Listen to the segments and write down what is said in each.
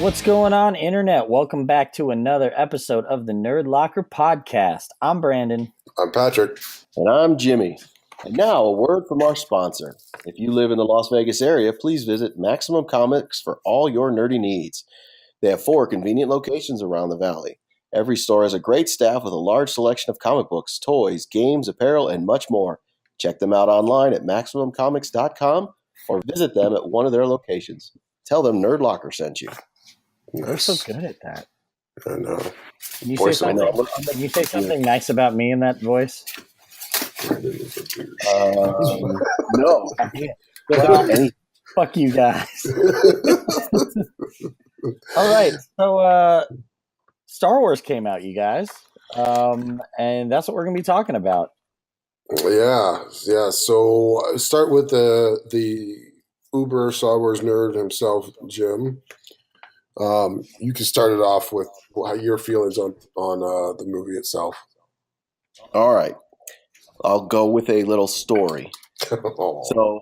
What's going on, Internet? Welcome back to another episode of the Nerdlocker podcast. I'm Brandon. I'm Patrick. And I'm Jimmy. And now a word from our sponsor. If you live in the Las Vegas area, please visit Maximum Comics for all your nerdy needs. They have 4 convenient locations around the valley. Every store has a great staff with a large selection of comic books, toys, games, apparel, and much more. Check them out online at MaximumComics.com or visit them at one of their locations. Tell them Nerdlocker sent you. You're so good at that. I know. Can you say something nice about me in that voice? No. Fuck you guys. All right. So Star Wars came out, you guys. And that's what we're going to be talking about. Yeah. So start with the Uber Star Wars nerd himself, Jim. You can start it off with how your feelings on the movie itself. All right. I'll go with a little story. So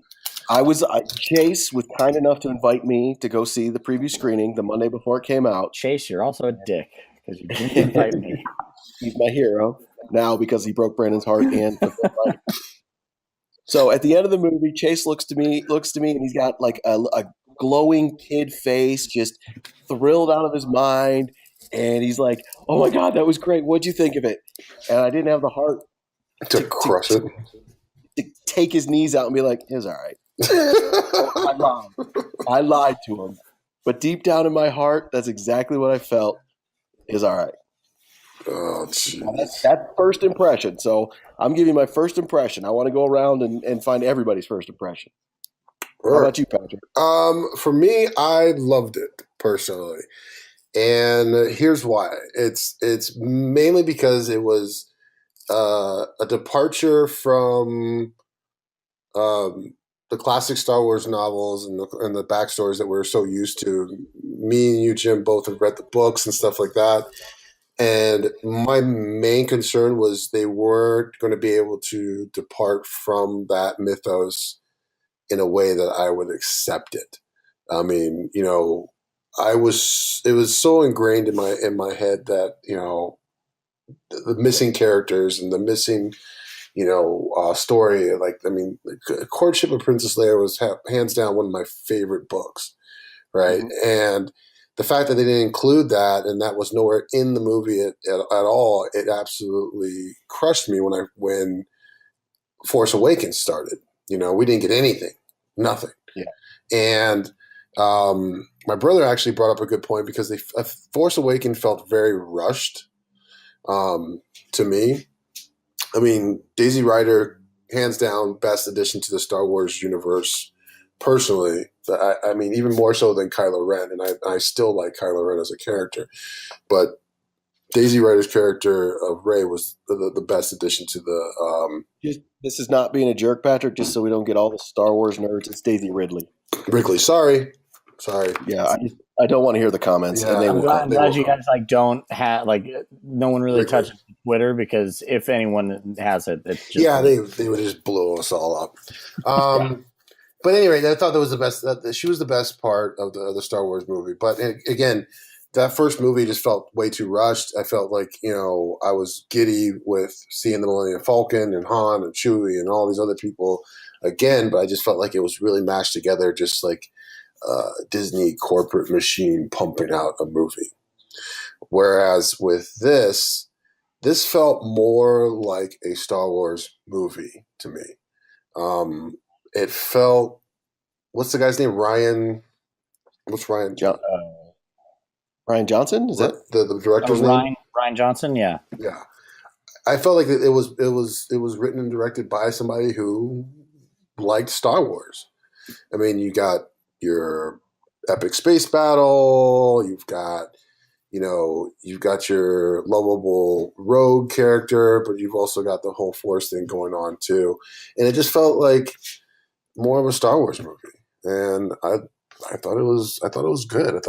Chase was kind enough to invite me to go see the preview screening the Monday before it came out. Chase, you're also a dick because you didn't invite me. He's my hero now because he broke Brandon's heart and So at the end of the movie, Chase looks to me and he's got like a glowing kid face, just thrilled out of his mind. And he's like, "Oh my God, that was great. What'd you think of it?" And I didn't have the heart to crush it. To take his knees out and be like, "It was all right." I lied to him. But deep down in my heart, that's exactly what I felt. It was all right. Oh, geez. That's first impression. So I'm giving my first impression. I want to go around and find everybody's first impression. How about you, Patrick? For me, I loved it personally. And here's why. It's mainly because it was a departure from the classic Star Wars novels and the backstories that we're so used to. Me and you, Jim, both have read the books and stuff like that. And my main concern was they weren't going to be able to depart from that mythos in a way that I would accept it. I mean, it was so ingrained in my head that, the missing characters and the missing, story. Courtship of Princess Leia was hands down one of my favorite books. Right. Mm-hmm. And the fact that they didn't include that and that was nowhere in the movie at all, it absolutely crushed me when Force Awakens started. We didn't get anything, nothing. Yeah. And my brother actually brought up a good point because Force Awakens felt very rushed to me. I mean, Daisy Ridder, hands down, best addition to the Star Wars universe. Personally, I mean, even more so than Kylo Ren, and I still like Kylo Ren as a character, but Daisy Ridder's character of Rey was the best addition to the. This is not being a jerk, Patrick. Just so we don't get all the Star Wars nerds, it's Daisy Ridley. Sorry. Yeah, I don't want to hear the comments. Yeah, and I'm glad you guys don't have no one really touches Twitter because if anyone has it, it's just they would just blow us all up. But anyway, I thought that was the best. She was the best part of the Star Wars movie. But again, that first movie just felt way too rushed. I felt like I was giddy with seeing the Millennium Falcon and Han and Chewie and all these other people again. But I just felt like it was really mashed together, just like Disney corporate machine pumping out a movie. Whereas with this felt more like a Star Wars movie to me. It felt, what's the guy's name? Ryan. What's Ryan? Ryan Johnson? Is that the director's name? Ryan Johnson. Yeah. Yeah. I felt like it was written and directed by somebody who liked Star Wars. I mean, you got your epic space battle. You've got your lovable rogue character, but you've also got the whole Force thing going on too. And it just felt like more of a Star Wars movie. And I thought it was good.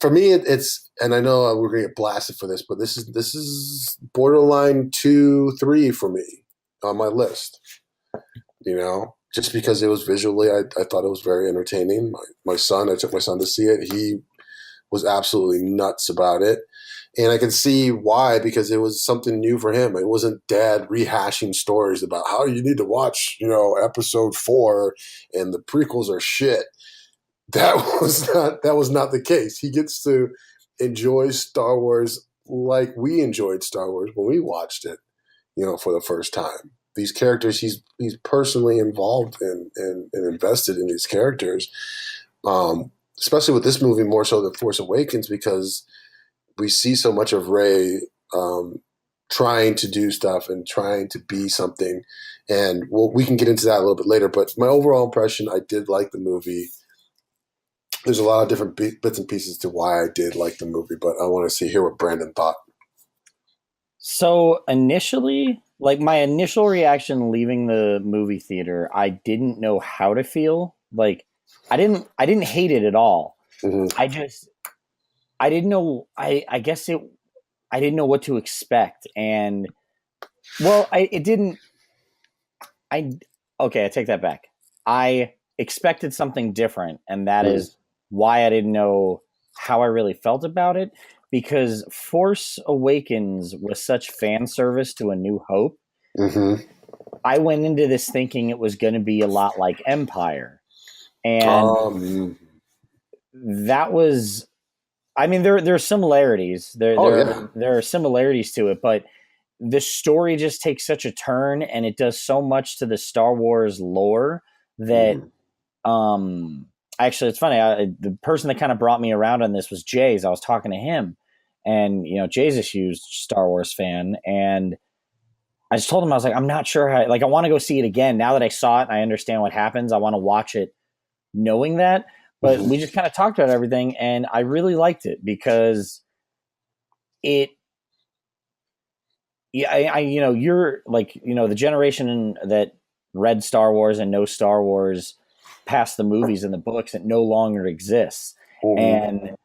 For me, it's, and I know we're going to get blasted for this, but this is borderline 2-3 for me on my list. Just because it was visually, I thought it was very entertaining. I took my son to see it. was absolutely nuts about it. And I can see why, because it was something new for him. It wasn't dad rehashing stories about how you need to watch, episode 4 and the prequels are shit. That was not the case. He gets to enjoy Star Wars like we enjoyed Star Wars when we watched it, for the first time. These characters he's personally involved in and invested in these characters. Especially with this movie more so than Force Awakens, because we see so much of Rey trying to do stuff and trying to be something. And we can get into that a little bit later. But my overall impression, I did like the movie. There's a lot of different bits and pieces to why I did like the movie, but I want to hear what Brandon thought. So initially, like my initial reaction leaving the movie theater, I didn't know how to feel. Like I didn't hate it at all. Mm-hmm. I didn't know. I guess I didn't know what to expect, and well, I take that back. I expected something different, and that is why I didn't know how I really felt about it, because Force Awakens was such fan service to A New Hope. Mm-hmm. I went into this thinking it was going to be a lot like Empire, and that was. I mean, there are similarities. There are similarities to it, but the story just takes such a turn, and it does so much to the Star Wars lore that. Actually, it's funny. The person that kind of brought me around on this was Jay's. I was talking to him, and Jay's a huge Star Wars fan, and I just told him, I was like, I'm not sure how. Like, I want to go see it again now that I saw it and I understand what happens. I want to watch it, knowing that. But we just kind of talked about everything, and I really liked it because it. Yeah, you're like the generation that read Star Wars and knows Star Wars past the movies and the books, it no longer exists. And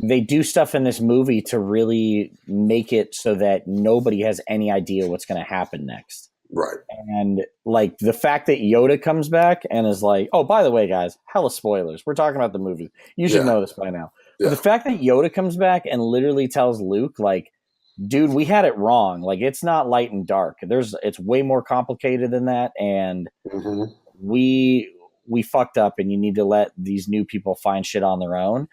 they do stuff in this movie to really make it so that nobody has any idea what's going to happen next. Right. And like the fact that Yoda comes back and is like, oh, by the way, guys, hella spoilers. We're talking about the movie. You should know this by now. But the fact that Yoda comes back and literally tells Luke, like, dude, we had it wrong. Like, it's not light and dark. It's way more complicated than that. And we fucked up, and you need to let these new people find shit on their own.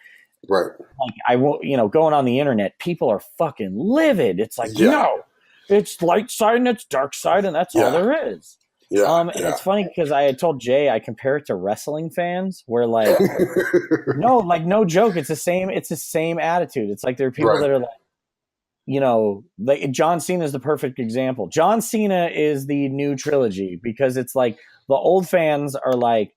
Right. Like, I won't, going on the internet, people are fucking livid. It's like, no, it's light side and it's dark side, and that's all there is. And it's funny because I had told Jay I compare it to wrestling fans, where like, no joke, it's the same attitude. It's like there are people that are like, like John Cena is the perfect example. John Cena is the new trilogy, because it's like the old fans are like,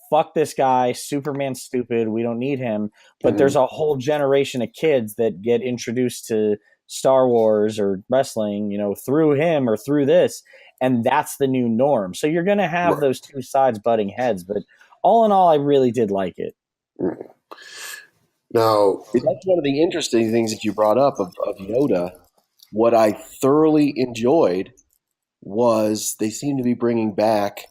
fuck this guy, Superman's stupid, we don't need him. But there's a whole generation of kids that get introduced to Star Wars or wrestling, through him or through this, and that's the new norm. So you're going to have those two sides butting heads, but all in all, I really did like it. Now, that's one of the interesting things that you brought up of Yoda. What I thoroughly enjoyed was they seem to be bringing back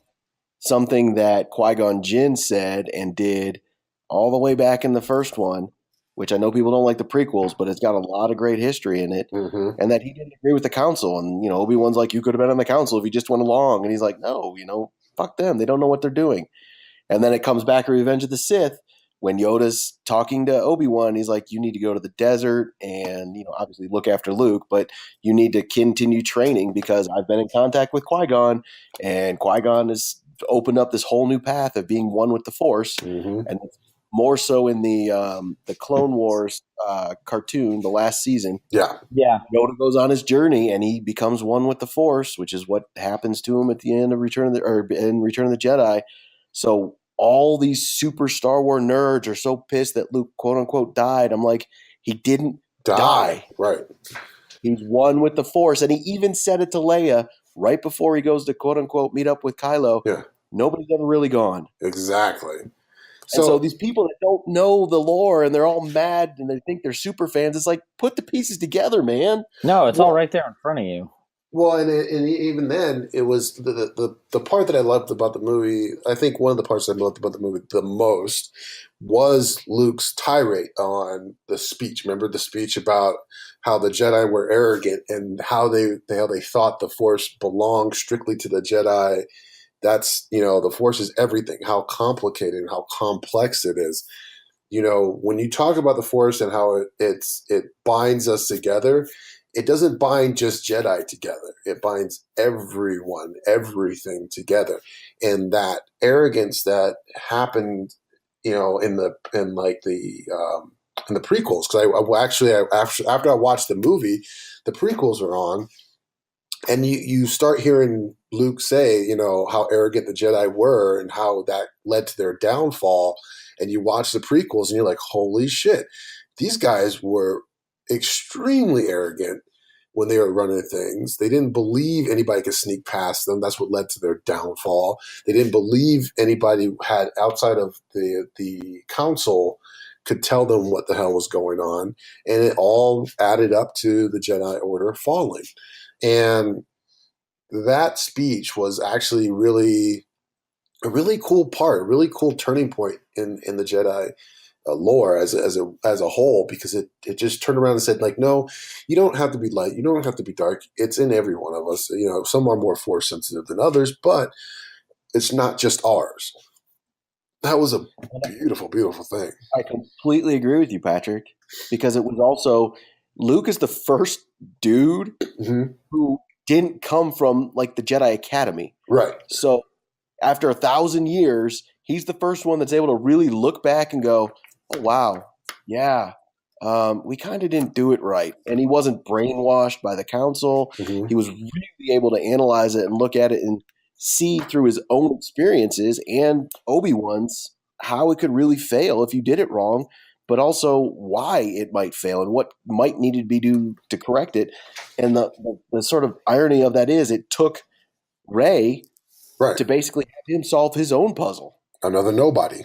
something that Qui-Gon Jinn said and did all the way back in the first one, which I know people don't like the prequels, but it's got a lot of great history in it, and that he didn't agree with the council. And, Obi-Wan's like, you could have been on the council if you just went along. And he's like, no, fuck them. They don't know what they're doing. And then it comes back in Revenge of the Sith when Yoda's talking to Obi-Wan. He's like, you need to go to the desert and, obviously look after Luke, but you need to continue training because I've been in contact with Qui-Gon, and Qui-Gon has opened up this whole new path of being one with the Force. And more so in the Clone Wars cartoon, the last season. Yoda goes on his journey and he becomes one with the Force, which is what happens to him at the end of Return of the Jedi. So all these super Star Wars nerds are so pissed that Luke, quote unquote, died. I'm like, he didn't die. Right. He's one with the Force. And he even said it to Leia right before he goes to, quote unquote, meet up with Kylo. Nobody's ever really gone. Exactly. So these people that don't know the lore and they're all mad and they think they're super fans, it's like, put the pieces together, man. No, it's all right there in front of you. Well, and even then, it was the part that I loved about the movie. I think one of the parts that I loved about the movie the most was Luke's tirade on the speech. Remember the speech about how the Jedi were arrogant and how they thought the Force belonged strictly to the Jedi. That's the Force is everything. How complicated and how complex it is. When you talk about the Force and how it binds us together, it doesn't bind just Jedi together. It binds everyone, everything together. And that arrogance that happened, in the prequels, because after I watched the movie, the prequels are on, and you start hearing Luke say, how arrogant the Jedi were and how that led to their downfall. And you watch the prequels and you're like, holy shit, these guys were extremely arrogant when they were running things. They didn't believe anybody could sneak past them. That's what led to their downfall. They didn't believe anybody had outside of the council could tell them what the hell was going on. And it all added up to the Jedi Order falling. And that speech was actually a really cool part, a really cool turning point in the Jedi lore as a whole, because it just turned around and said, like, no, you don't have to be light, you don't have to be dark. It's in every one of us. Some are more force sensitive than others, but it's not just ours. That was a beautiful, beautiful thing. I completely agree with you, Patrick, because it was also Luke is the first dude who didn't come from like the Jedi Academy. Right. So after 1,000 years, he's the first one that's able to really look back and go, oh, wow, yeah, we kind of didn't do it right. And he wasn't brainwashed by the council. Mm-hmm. He was really able to analyze it and look at it and see through his own experiences and Obi-Wan's how it could really fail if you did it wrong, but also why it might fail and what might need to be done to correct it. And the sort of irony of that is it took Rey to basically have him solve his own puzzle. Another nobody.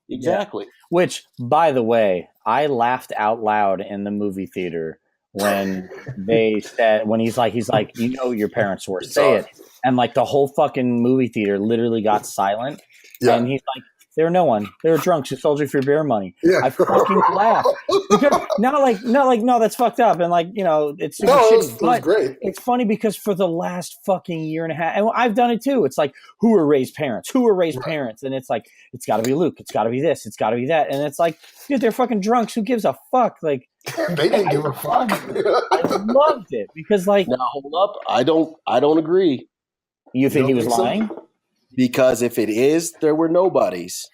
Exactly. Yeah. Which, by the way, I laughed out loud in the movie theater when they said, when he's like, your parents were, say it. And like the whole fucking movie theater literally got silent. Yeah. And he's like, they were no one. They were drunks who sold you for your beer money. Yeah. I fucking laughed. Because no, that's fucked up. And it's super shitty. It was great. It's funny because for the last fucking year and a half, and I've done it too. It's like, who are Rey's parents? Who are Rey's parents? And it's like, it's got to be Luke. It's got to be this. It's got to be that. And it's like, dude, they're fucking drunks. Who gives a fuck? Like, they didn't give a fuck. I loved it because, like, now hold up. I don't agree. You think he was lying? Because if it is, there were nobodies.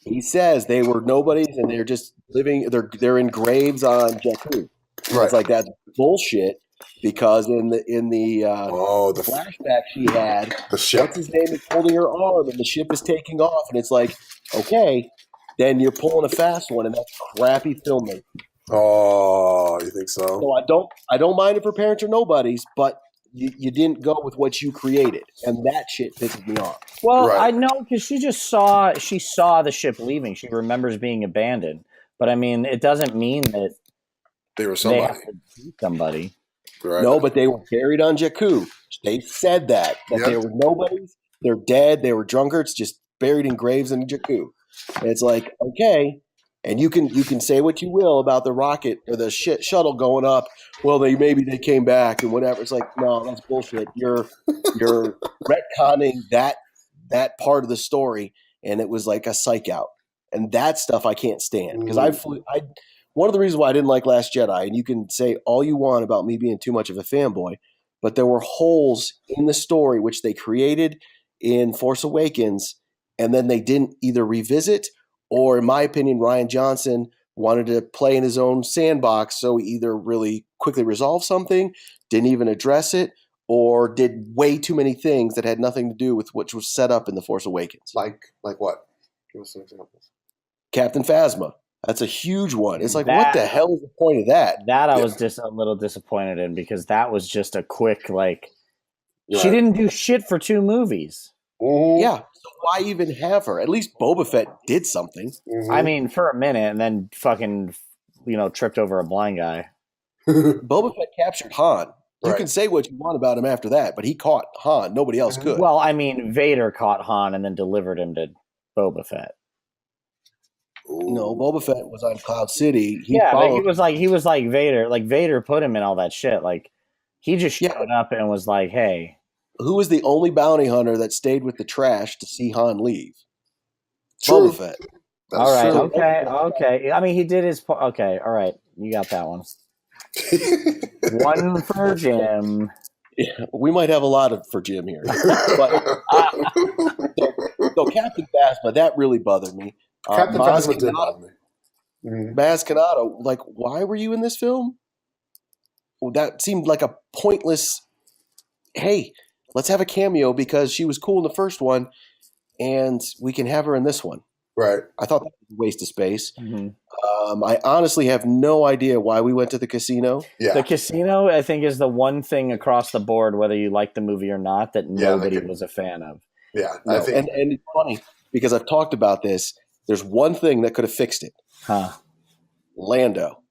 He says they were nobodies and they're just living. They're in graves on Jakku. Right. It's like that's bullshit. Because in the flashback she had, the ship. What's his name is holding her arm and the ship is taking off, and it's like, okay, then you're pulling a fast one, and that's crappy filming. Oh, you think so? So I don't mind if her parents are nobodies, but you didn't go with what you created, and that shit pisses me off. Well, I know because she saw the ship leaving. She remembers being abandoned, but I mean, it doesn't mean that they were somebody. They have to be somebody. Right. No, but they were buried on Jakku. They said that they were nobodies. They're dead. They were drunkards, just buried in graves in Jakku. And it's like, okay. And you can say what you will about the rocket or the shuttle going up. Well, maybe they came back and whatever. It's like, no, that's bullshit. You're retconning that part of the story, and it was like a psych out. And that stuff I can't stand because one of the reasons why I didn't like Last Jedi, and you can say all you want about me being too much of a fanboy, but there were holes in the story which they created in Force Awakens, and then they didn't either revisit or, in my opinion, Rian Johnson wanted to play in his own sandbox, so he either really quickly resolved something, didn't even address it, or did way too many things that had nothing to do with what was set up in The Force Awakens. Like what? Give us some examples. Captain Phasma. That's a huge one. It's like, what the hell is the point of that? That I was just a little disappointed in because that was just a quick, like, she didn't do shit for 2 movies. Mm-hmm. Yeah. So why even have her? At least Boba Fett did something. Mm-hmm. I mean, for a minute and then fucking, tripped over a blind guy. Boba Fett captured Han. You can say what you want about him after that, but he caught Han. Nobody else could. Well, I mean, Vader caught Han and then delivered him to Boba Fett. No, Boba Fett was on Cloud City. But he was like Vader. Like Vader put him in all that shit. Like he just showed up and was like, "Hey." Who was the only bounty hunter that stayed with the trash to see Han leave? True. Boba Fett. All right. Okay. I mean, he did his. Okay. All right. You got that one. One for Jim. Yeah, we might have a lot for Jim here. But, so Captain Phasma, that really bothered me. Captain Phasma did bother me. Maz Kanata, like, why were you in this film? Well, that seemed like a pointless, hey, let's have a cameo because she was cool in the first one and we can have her in this one. Right. I thought that was a waste of space. I honestly have no idea why we went to the casino. Yeah. The casino, I think, is the one thing across the board, whether you like the movie or not, that nobody was a fan of. Yeah. No, I think, and it's funny because I've talked about this. There's one thing that could have fixed it. Lando.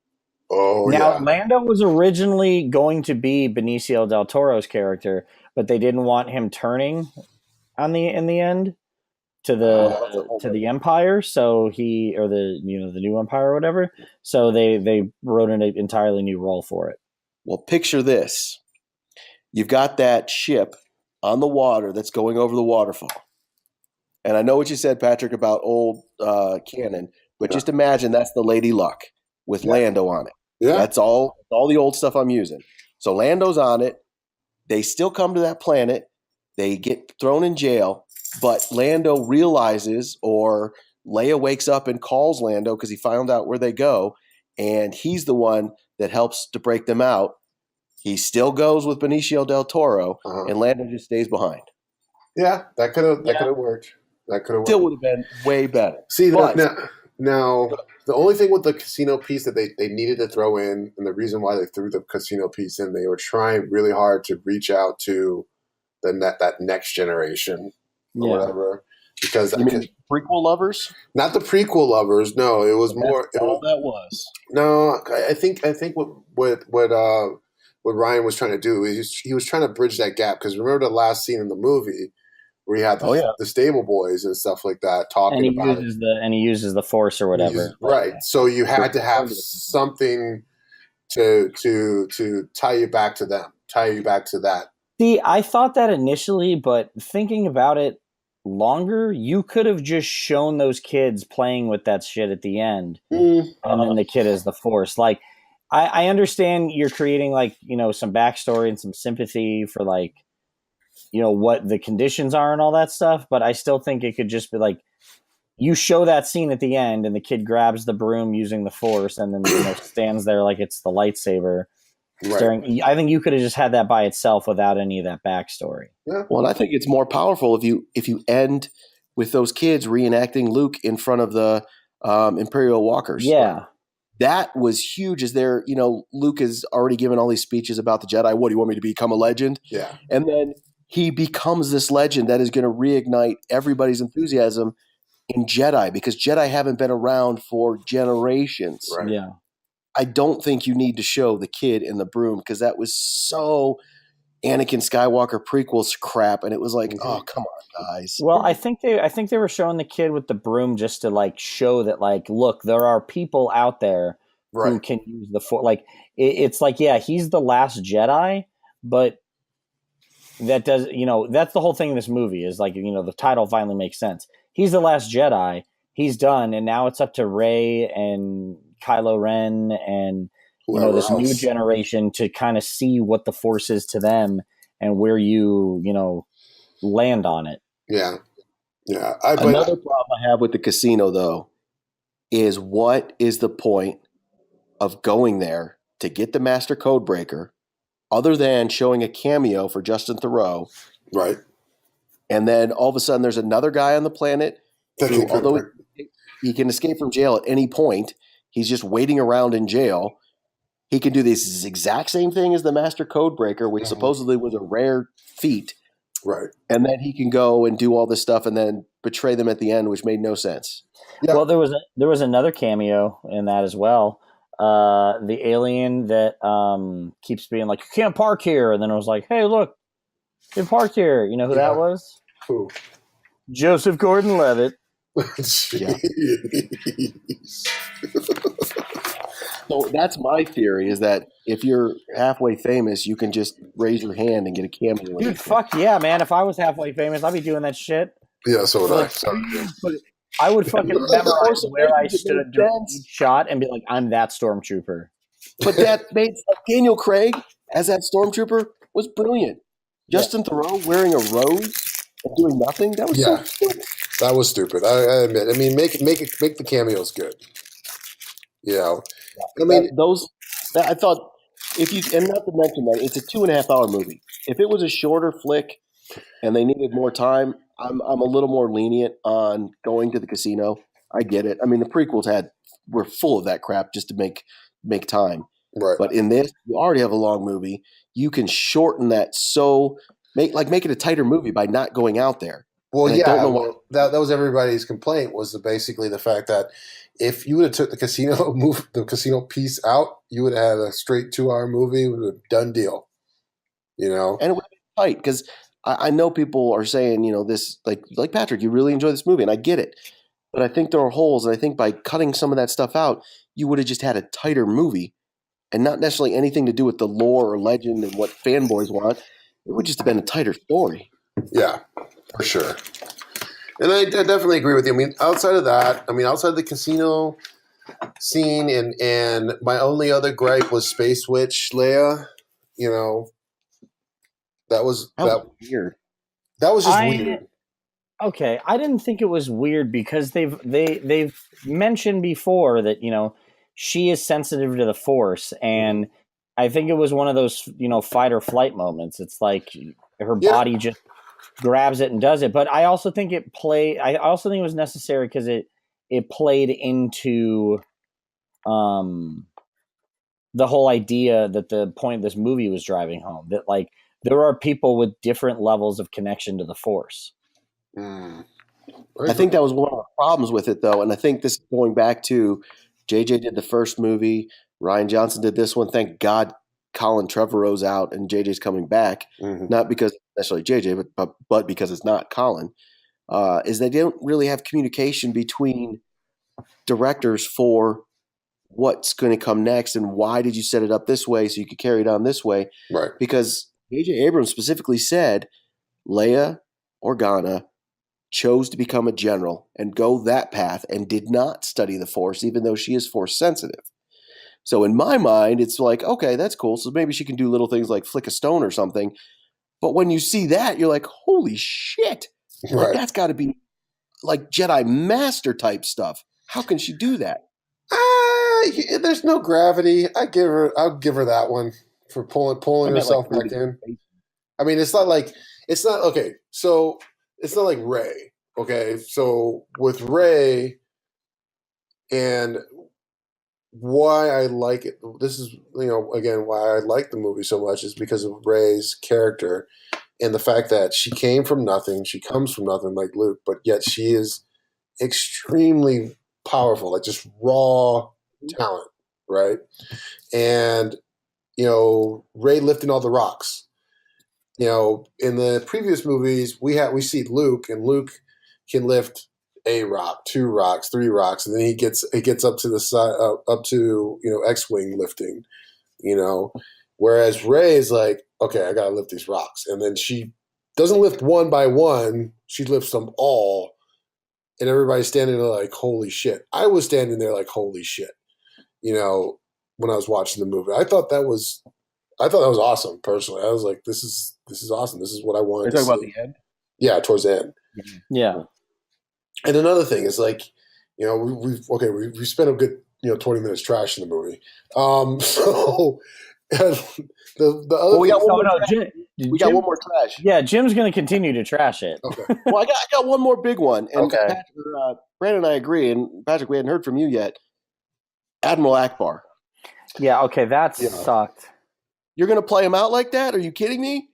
Oh, now, Lando was originally going to be Benicio del Toro's character, but they didn't want him turning in the end to the Empire, so the new Empire or whatever. So they wrote an entirely new role for it. Well, picture this: you've got that ship on the water that's going over the waterfall, and I know what you said, Patrick, about old canon, but just imagine that's the Lady Luck with Lando on it. Yeah, that's all the old stuff I'm using. So Lando's on it. They still come to that planet. They get thrown in jail. But Lando realizes, or Leia wakes up and calls Lando because he found out where they go, and he's the one that helps to break them out. He still goes with Benicio del Toro, and Lando just stays behind. Yeah, that could have worked. That could have still would have been way better. See, now the only thing with the casino piece that they needed to throw in, and the reason why they threw the casino piece in, they were trying really hard to reach out to that next generation. Or whatever, because prequel lovers, not the prequel lovers. No, it was more. That was no. I think what Ryan was trying to do is he was trying to bridge that gap, because remember the last scene in the movie where he had the stable boys and stuff like that talking about it, and he uses the Force or whatever. Right. So you had to have something to tie you back to them, tie you back to that. See, I thought that initially, but thinking about it longer, you could have just shown those kids playing with that shit at the end, and then the kid is the Force. Like, I understand you're creating some backstory and some sympathy for what the conditions are and all that stuff, but I still think it could just be like you show that scene at the end, and the kid grabs the broom using the Force, and then stands there like it's the lightsaber. Right. I think you could have just had that by itself without any of that backstory. Yeah. Well, and I think it's more powerful if you end with those kids reenacting Luke in front of the Imperial walkers. Yeah, that was huge. As there, Luke has already given all these speeches about the Jedi. What do you want me to become a legend? Yeah, and then he becomes this legend that is going to reignite everybody's enthusiasm in Jedi, because Jedi haven't been around for generations. Right. Yeah. I don't think you need to show the kid in the broom, because that was so Anakin Skywalker prequels crap, and it was like, oh, come on, guys. Well, I think they were showing the kid with the broom just to show that look, there are people out there who can use the Force. It's he's the last Jedi, but that does that's the whole thing in this movie is the title finally makes sense. He's the last Jedi. He's done, and now it's up to Rey and Kylo Ren and this new generation to kind of see what the Force is to them and where you land on it. Yeah. Another problem I have with the casino, though, is what is the point of going there to get the Master Codebreaker other than showing a cameo for Justin Theroux? Right. And then all of a sudden there's another guy on the planet who, although he can escape from jail at any point, he's just waiting around in jail. He can do this exact same thing as the Master Codebreaker, which supposedly was a rare feat. Right. And then he can go and do all this stuff and then betray them at the end, which made no sense. Yeah. Well, there was another cameo in that as well. the alien that keeps being like, you can't park here, and then it was like, hey, look, you can park here. You know who that was? Who? Joseph Gordon-Levitt. Yeah. So that's my theory, is that if you're halfway famous, you can just raise your hand and get a cameo. Dude, fuck yeah, man. If I was halfway famous, I'd be doing that shit. Yeah, so would I. I would fucking memorize where I stood during each shot and be like, I'm that stormtrooper. But that made Daniel Craig as that stormtrooper was brilliant. Justin Theroux wearing a rose and doing nothing, that was so stupid. That was stupid. I admit. I mean, make the cameos good. You know, I mean, I thought, if you, and not to mention that it's a 2.5 hour movie. If it was a shorter flick and they needed more time, I'm a little more lenient on going to the casino. I get it. I mean, the prequels were full of that crap just to make time. Right. But in this, you already have a long movie. You can shorten that, make it a tighter movie by not going out there. Well, that was everybody's complaint, was basically the fact that if you would have took the casino piece out, you would have had a straight 2 hour movie with a done deal. You know, and it would be tight, because I know people are saying, this, like Patrick, you really enjoy this movie, and I get it. But I think there are holes, and I think by cutting some of that stuff out, you would have just had a tighter movie, and not necessarily anything to do with the lore or legend and what fanboys want. It would just have been a tighter story. Yeah, for sure. And I definitely agree with you. I mean, outside of the casino scene, and my only other gripe was Space Witch Leia. You know, that was weird. That was just weird. Okay, I didn't think it was weird because they've mentioned before that she is sensitive to the Force, and I think it was one of those fight or flight moments. It's like her body just grabs it and does it. But I also think it was necessary because it played into the whole idea that the point of this movie was driving home, that like there are people with different levels of connection to the Force. I think that was one of the problems with it, though, and I think this is going back to JJ did the first movie, Rian Johnson did this one. Thank God Colin Trevorrow's out and JJ's coming back, not because necessarily JJ, but because it's not Colin. Is they don't really have communication between directors for what's going to come next and why did you set it up this way so you could carry it on this way, right? Because J.J. Abrams specifically said Leia Organa chose to become a general and go that path and did not study the Force, even though she is Force sensitive. So in my mind, it's like, okay, that's cool. So maybe she can do little things like flick a stone or something. But when you see that, you're like, holy shit. Like, that's got to be like Jedi Master type stuff. How can she do that? There's no gravity. I'll give her that one for pulling herself back in. I mean, it's not like Rey. Okay, so with Rey, and why I like it. This is again why I like the movie so much is because of Rey's character and the fact that she came from nothing. She comes from nothing like Luke, but yet she is extremely powerful, like just raw talent, right? And Rey lifting all the rocks. In the previous movies, we see Luke, and Luke can lift a rock, 2 rocks, 3 rocks, and then he gets up to the side, up to X-wing lifting. Whereas Rey is like, okay, I gotta lift these rocks, and then she doesn't lift one by one; she lifts them all, and everybody's standing there like, holy shit! I was standing there like, holy shit! When I was watching the movie, I thought that was awesome. Personally, I was like, this is awesome. This is what I wanted to see. Talking about the end? Yeah, towards the end. Yeah. And another thing is like, we spent a good 20 minutes trashing the movie. So the other we got one more trash. Yeah, Jim's going to continue to trash it. Okay. Well, I got one more big one, and Patrick, Brandon and I agree. And Patrick, we hadn't heard from you yet. Admiral Akbar. Yeah. Okay, that sucked. You're going to play him out like that? Are you kidding me?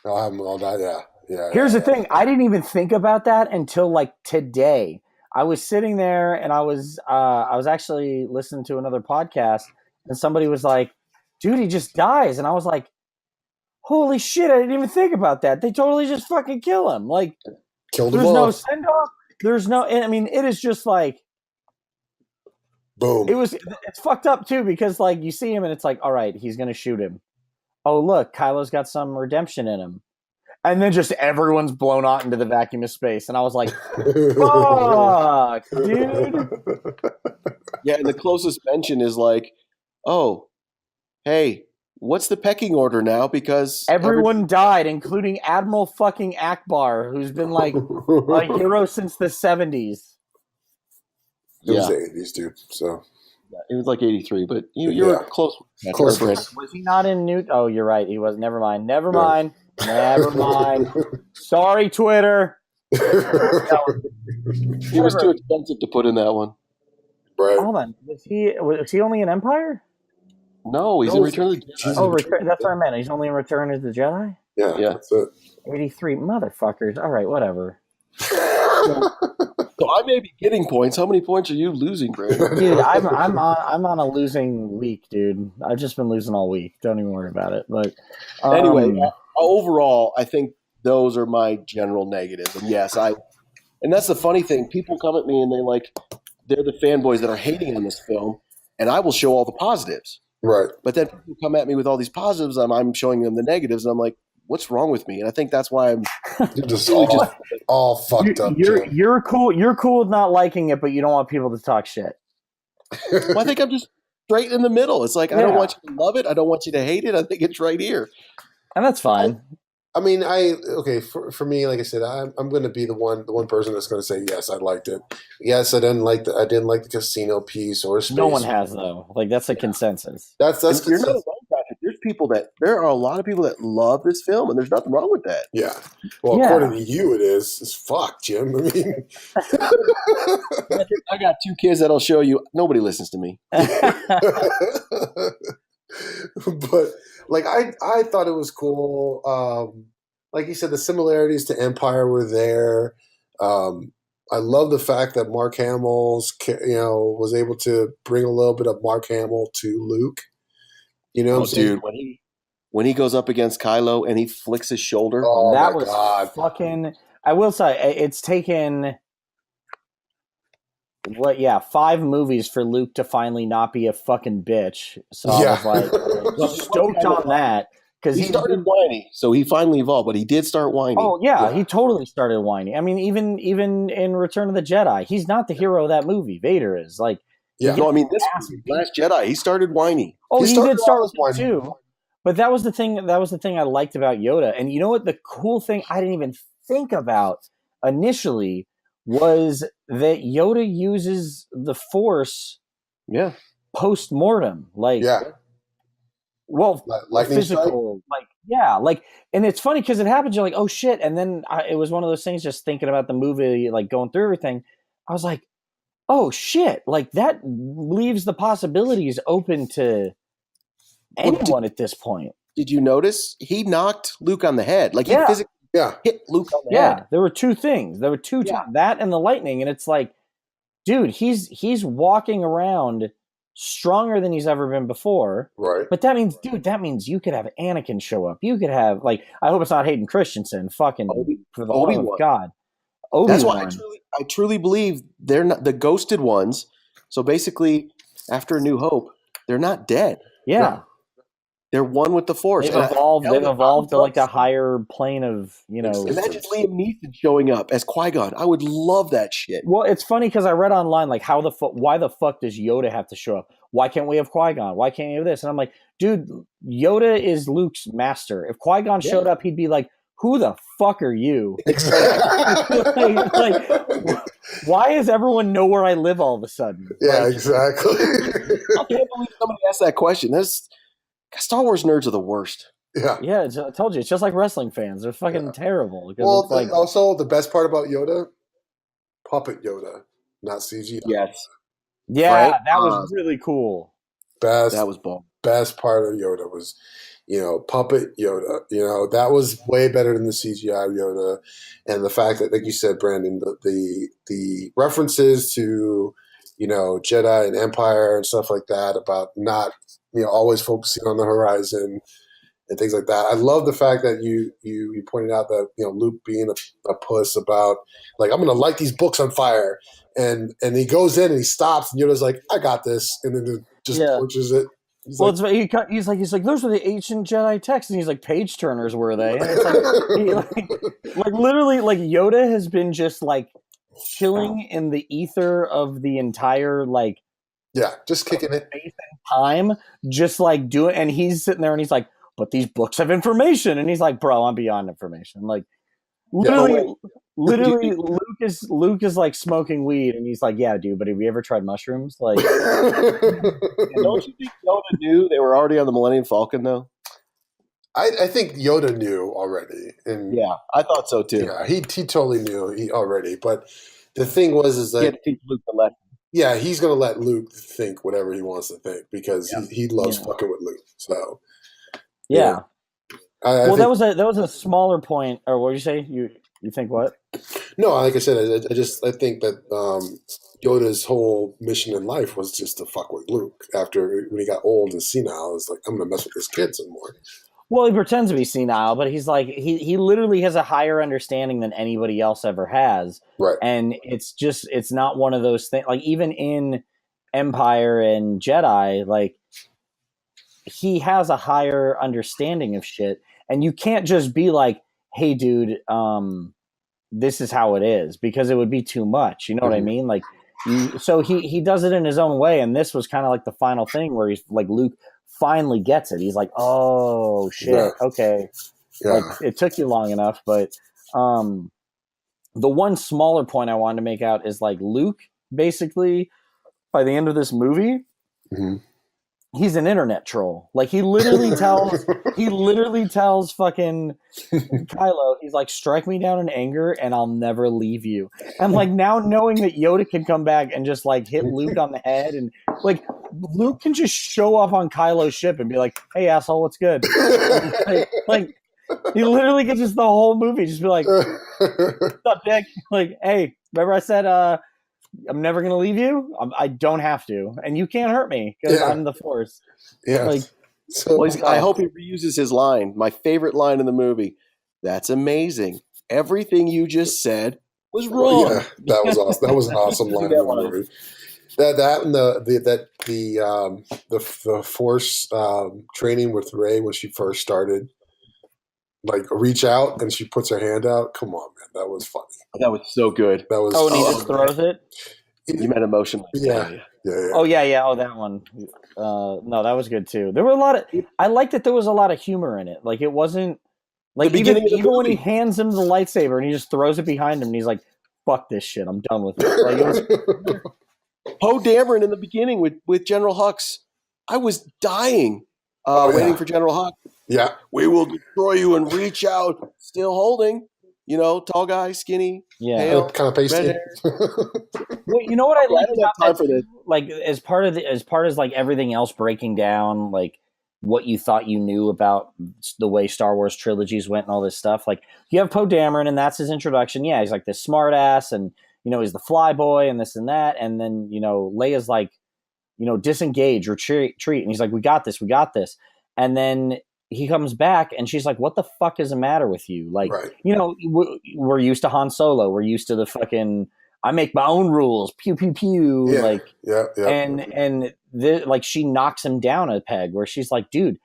I'll have him all that. Yeah. Here's the thing. I didn't even think about that until like today. I was sitting there and I was actually listening to another podcast, and somebody was like, "Dude, he just dies," and I was like, "Holy shit! I didn't even think about that. They totally just fucking kill him. Like, Killed him there's no off. send off. There's no. I mean, it is just like." Boom. It's fucked up too because like you see him and it's like, all right, he's gonna shoot him. Oh look, Kylo's got some redemption in him, and then just everyone's blown out into the vacuum of space, and I was like, fuck, dude. Yeah, and the closest mention is like, oh, hey, what's the pecking order now? Because Everyone died, including Admiral fucking Akbar, who's been like a hero since the 70s. It was the 80s, dude. So it was like 83, but you were close. Close. Was he not in Newt? Oh, you're right. He was. Never mind. Never mind. Sorry, Twitter. He was too expensive to put in that one. Right. Hold on. Was he only in Empire? No, he's in Return of the Jedi. Oh, that's what I meant. He's only in Return of the Jedi? Yeah. That's it. 83 motherfuckers. All right, whatever. So I may be getting points. How many points are you losing, Brandon? Dude, I'm on a losing week, dude. I've just been losing all week. Don't even worry about it. But anyway, overall, I think those are my general negatives. And yes, and that's the funny thing. People come at me and they're the fanboys that are hating on this film, and I will show all the positives. Right. But then people come at me with all these positives, and I'm showing them the negatives, and I'm like, what's wrong with me? And I think that's why I'm just all fucked up. You're cool. You're cool with not liking it, but you don't want people to talk shit. Well, I think I'm just straight in the middle. It's like I don't want you to love it. I don't want you to hate it. I think it's right here, and that's fine. I mean, for me, like I said, I'm going to be the one person that's going to say yes, I liked it. Yes, I didn't like the casino piece or space. No one has though. Like that's a consensus. That's you're not alone, Patrick. There are a lot of people that love this film, and there's nothing wrong with that. Yeah. Well, according to you, it is. It's fuck, Jim. I mean, I got two kids that'll show you. Nobody listens to me. But like I thought it was cool. Like you said, the similarities to Empire were there. I love the fact that Mark Hamill's was able to bring a little bit of Mark Hamill to Luke. You know, what I'm saying? Dude, when he goes up against Kylo and he flicks his shoulder, that was fucking. I will say it's taken. 5 movies for Luke to finally not be a fucking bitch. So I was like stoked on that because he started whiny, so he finally evolved, but he did start whining. Oh yeah, he totally started whining. I mean, even in Return of the Jedi, he's not the hero of that movie. Vader is like. Yeah, no, I mean this Last Jedi, he started whining. Oh, he did start with whining too. But that was the thing. That was the thing I liked about Yoda. And you know what? The cool thing I didn't even think about initially was that Yoda uses the Force, post mortem, physical, strike? And it's funny because it happens. You're like, oh shit, and then it was one of those things. Just thinking about the movie, like going through everything, I was like, oh shit, like that leaves the possibilities open to anyone at this point. Did you notice he knocked Luke on the head? Like he physically hit Luke on the head. There were two things. There were two that and the lightning, and it's like, dude, he's walking around stronger than he's ever been before. Right. But that means you could have Anakin show up. You could have I hope it's not Hayden Christensen. Fucking for the love of God. Obi-Wan. That's why I truly believe they're not the ghosted ones. So basically, after A New Hope, they're not dead. Yeah. No. They're one with the Force. They've evolved to like a higher plane of, Imagine Liam Neeson showing up as Qui-Gon. I would love that shit. Well, it's funny because I read online like why the fuck does Yoda have to show up? Why can't we have Qui-Gon? Why can't we have this? And I'm like, dude, Yoda is Luke's master. If Qui-Gon showed up, he'd be like, who the fuck are you? Exactly. Why does everyone know where I live all of a sudden? Yeah, exactly. I can't believe somebody asked that question. Star Wars nerds are the worst. Yeah. I told you, it's just like wrestling fans. They're fucking terrible. Well, also the best part about Yoda, puppet Yoda, not CGI. Yes. Yeah, right? That was really cool. That was bomb. Best part of Yoda was puppet Yoda. That was way better than the CGI Yoda, and the fact that, like you said, Brandon, the references to Jedi and Empire and stuff like that about not always focusing on the horizon and things like that. I love the fact that you pointed out that Luke being a puss about like, I'm going to light these books on fire, and he goes in and he stops, and Yoda's like, I got this, and then just torches it. He's like, those are the ancient Jedi texts, and he's like, page turners were they? And it's like literally, like Yoda has been just like chilling in the ether of the entire just kicking it space and time, just like doing, and he's sitting there and he's like, but these books have information, and he's like, bro, I'm beyond information, like. Literally, Luke is like smoking weed, and he's like, "Yeah, dude, but have you ever tried mushrooms?" Like, don't you think Yoda knew they were already on the Millennium Falcon, though? I think Yoda knew already, and yeah, I thought so too. Yeah, he totally knew already. But the thing is that he had to teach Luke the lesson. Yeah, he's gonna let Luke think whatever he wants to think because he loves fucking with Luke. So yeah. I think, that was a smaller point. Or what did you say? You think what? No, like I said, I think that Yoda's whole mission in life was just to fuck with Luke. After when he got old and senile, it's like, I'm gonna mess with this kid some more. Well, he pretends to be senile, but he's like he literally has a higher understanding than anybody else ever has. Right. And it's not one of those things. Like even in Empire and Jedi, like he has a higher understanding of shit. And you can't just be like, hey, dude, this is how it is, because it would be too much. You know what I mean? Like, so he does it in his own way. And this was kind of like the final thing where he's like, Luke finally gets it. He's like, oh, shit. Okay. Yeah. Like, it took you long enough. But the one smaller point I wanted to make out is like Luke, basically, by the end of this movie, he's an internet troll. Like he literally tells fucking Kylo, he's like, strike me down in anger and I'll never leave you. And like now knowing that Yoda can come back and just like hit Luke on the head, and like Luke can just show up on Kylo's ship and be like, hey asshole, what's good? like he literally gets just the whole movie just be like, what's up, Dick? Like, hey, remember I said I'm never going to leave you? I don't have to. And you can't hurt me because I'm the Force. Yeah. Like, so, I hope he reuses his line. My favorite line in the movie. That's amazing. Everything you just said was wrong. Yeah, that was awesome. That was an awesome line in the movie. That and the Force training with Rey when she first started. Like reach out and she puts her hand out. Come on, man, that was funny. That was so good. That was. Oh, and he just throws it. You meant emotion. Yeah. Oh yeah. Oh, that one. No, that was good too. There were a lot of. I liked that there was a lot of humor in it. Like it wasn't like even when he hands him the lightsaber and he just throws it behind him and he's like, "Fuck this shit, I'm done with it." Like, it was. Poe Dameron in the beginning with General Hux. I was dying waiting for General Hux. Yeah. We will destroy you and reach out. Still holding. Tall guy, skinny, pale, kind of pasty. Well, you know what I like about that, like as part as like everything else breaking down, like what you thought you knew about the way Star Wars trilogies went and all this stuff. Like you have Poe Dameron, and that's his introduction. Yeah, he's like this smart ass, and he's the fly boy and this and that, and then Leia's like, disengage, retreat, and he's like, we got this, and then he comes back and she's like, what the fuck is the matter with you? Like, right. We're used to Han Solo. We're used to the fucking, I make my own rules. Pew, pew, pew. Yeah. Like, yeah. And like she knocks him down a peg where she's like, dude,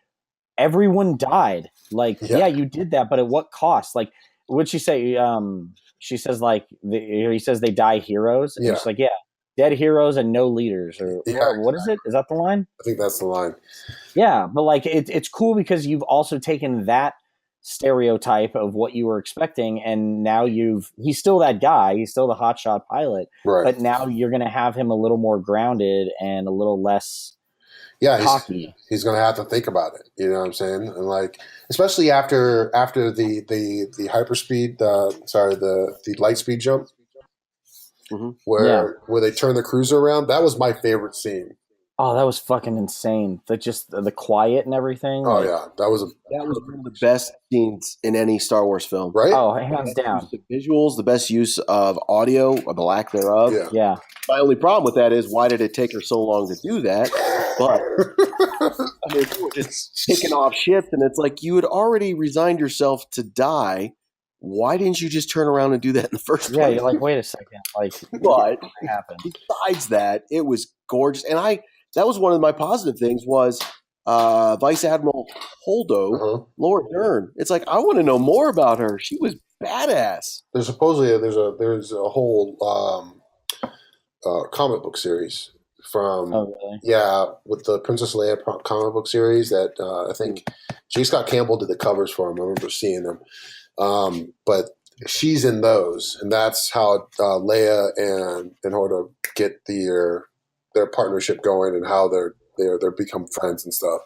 everyone died. Like, yeah, you did that, but at what cost? Like, what'd she say? She says like, he says they die heroes. And she's like, yeah. Dead heroes and no leaders, or what is it? Is that the line? I think that's the line. Yeah, but like it's cool because you've also taken that stereotype of what you were expecting, and now he's still that guy, he's still the hotshot pilot, right? But now you're going to have him a little more grounded and a little less cocky. He's going to have to think about it. You know what I'm saying? And like, especially after the hyperspeed, the light speed jump. Where they turn the cruiser around. That was my favorite scene. Oh, that was fucking insane. The quiet and everying. Oh yeah, that was one of the best scenes in any Star Wars film. Right? Oh, hands down. The visuals, the best use of audio, or the lack thereof. Yeah. My only problem with that is, why did it take her so long to do that? But I mean, they were just taking off ships, and it's like, you had already resigned yourself to die. Why didn't you just turn around and do that in the first place? Yeah, you're like, wait a second. Like, but what happened? Besides that, it was gorgeous. And that was one of my positive things was Vice Admiral Holdo, Laura Dern. It's like, I want to know more about her. She was badass. There's supposedly there's a whole comic book series from with the Princess Leia comic book series that I think J. Scott Campbell did the covers for them. I remember seeing them. But she's in those, and that's how Leia and Holdo get their partnership going, and how they're become friends and stuff.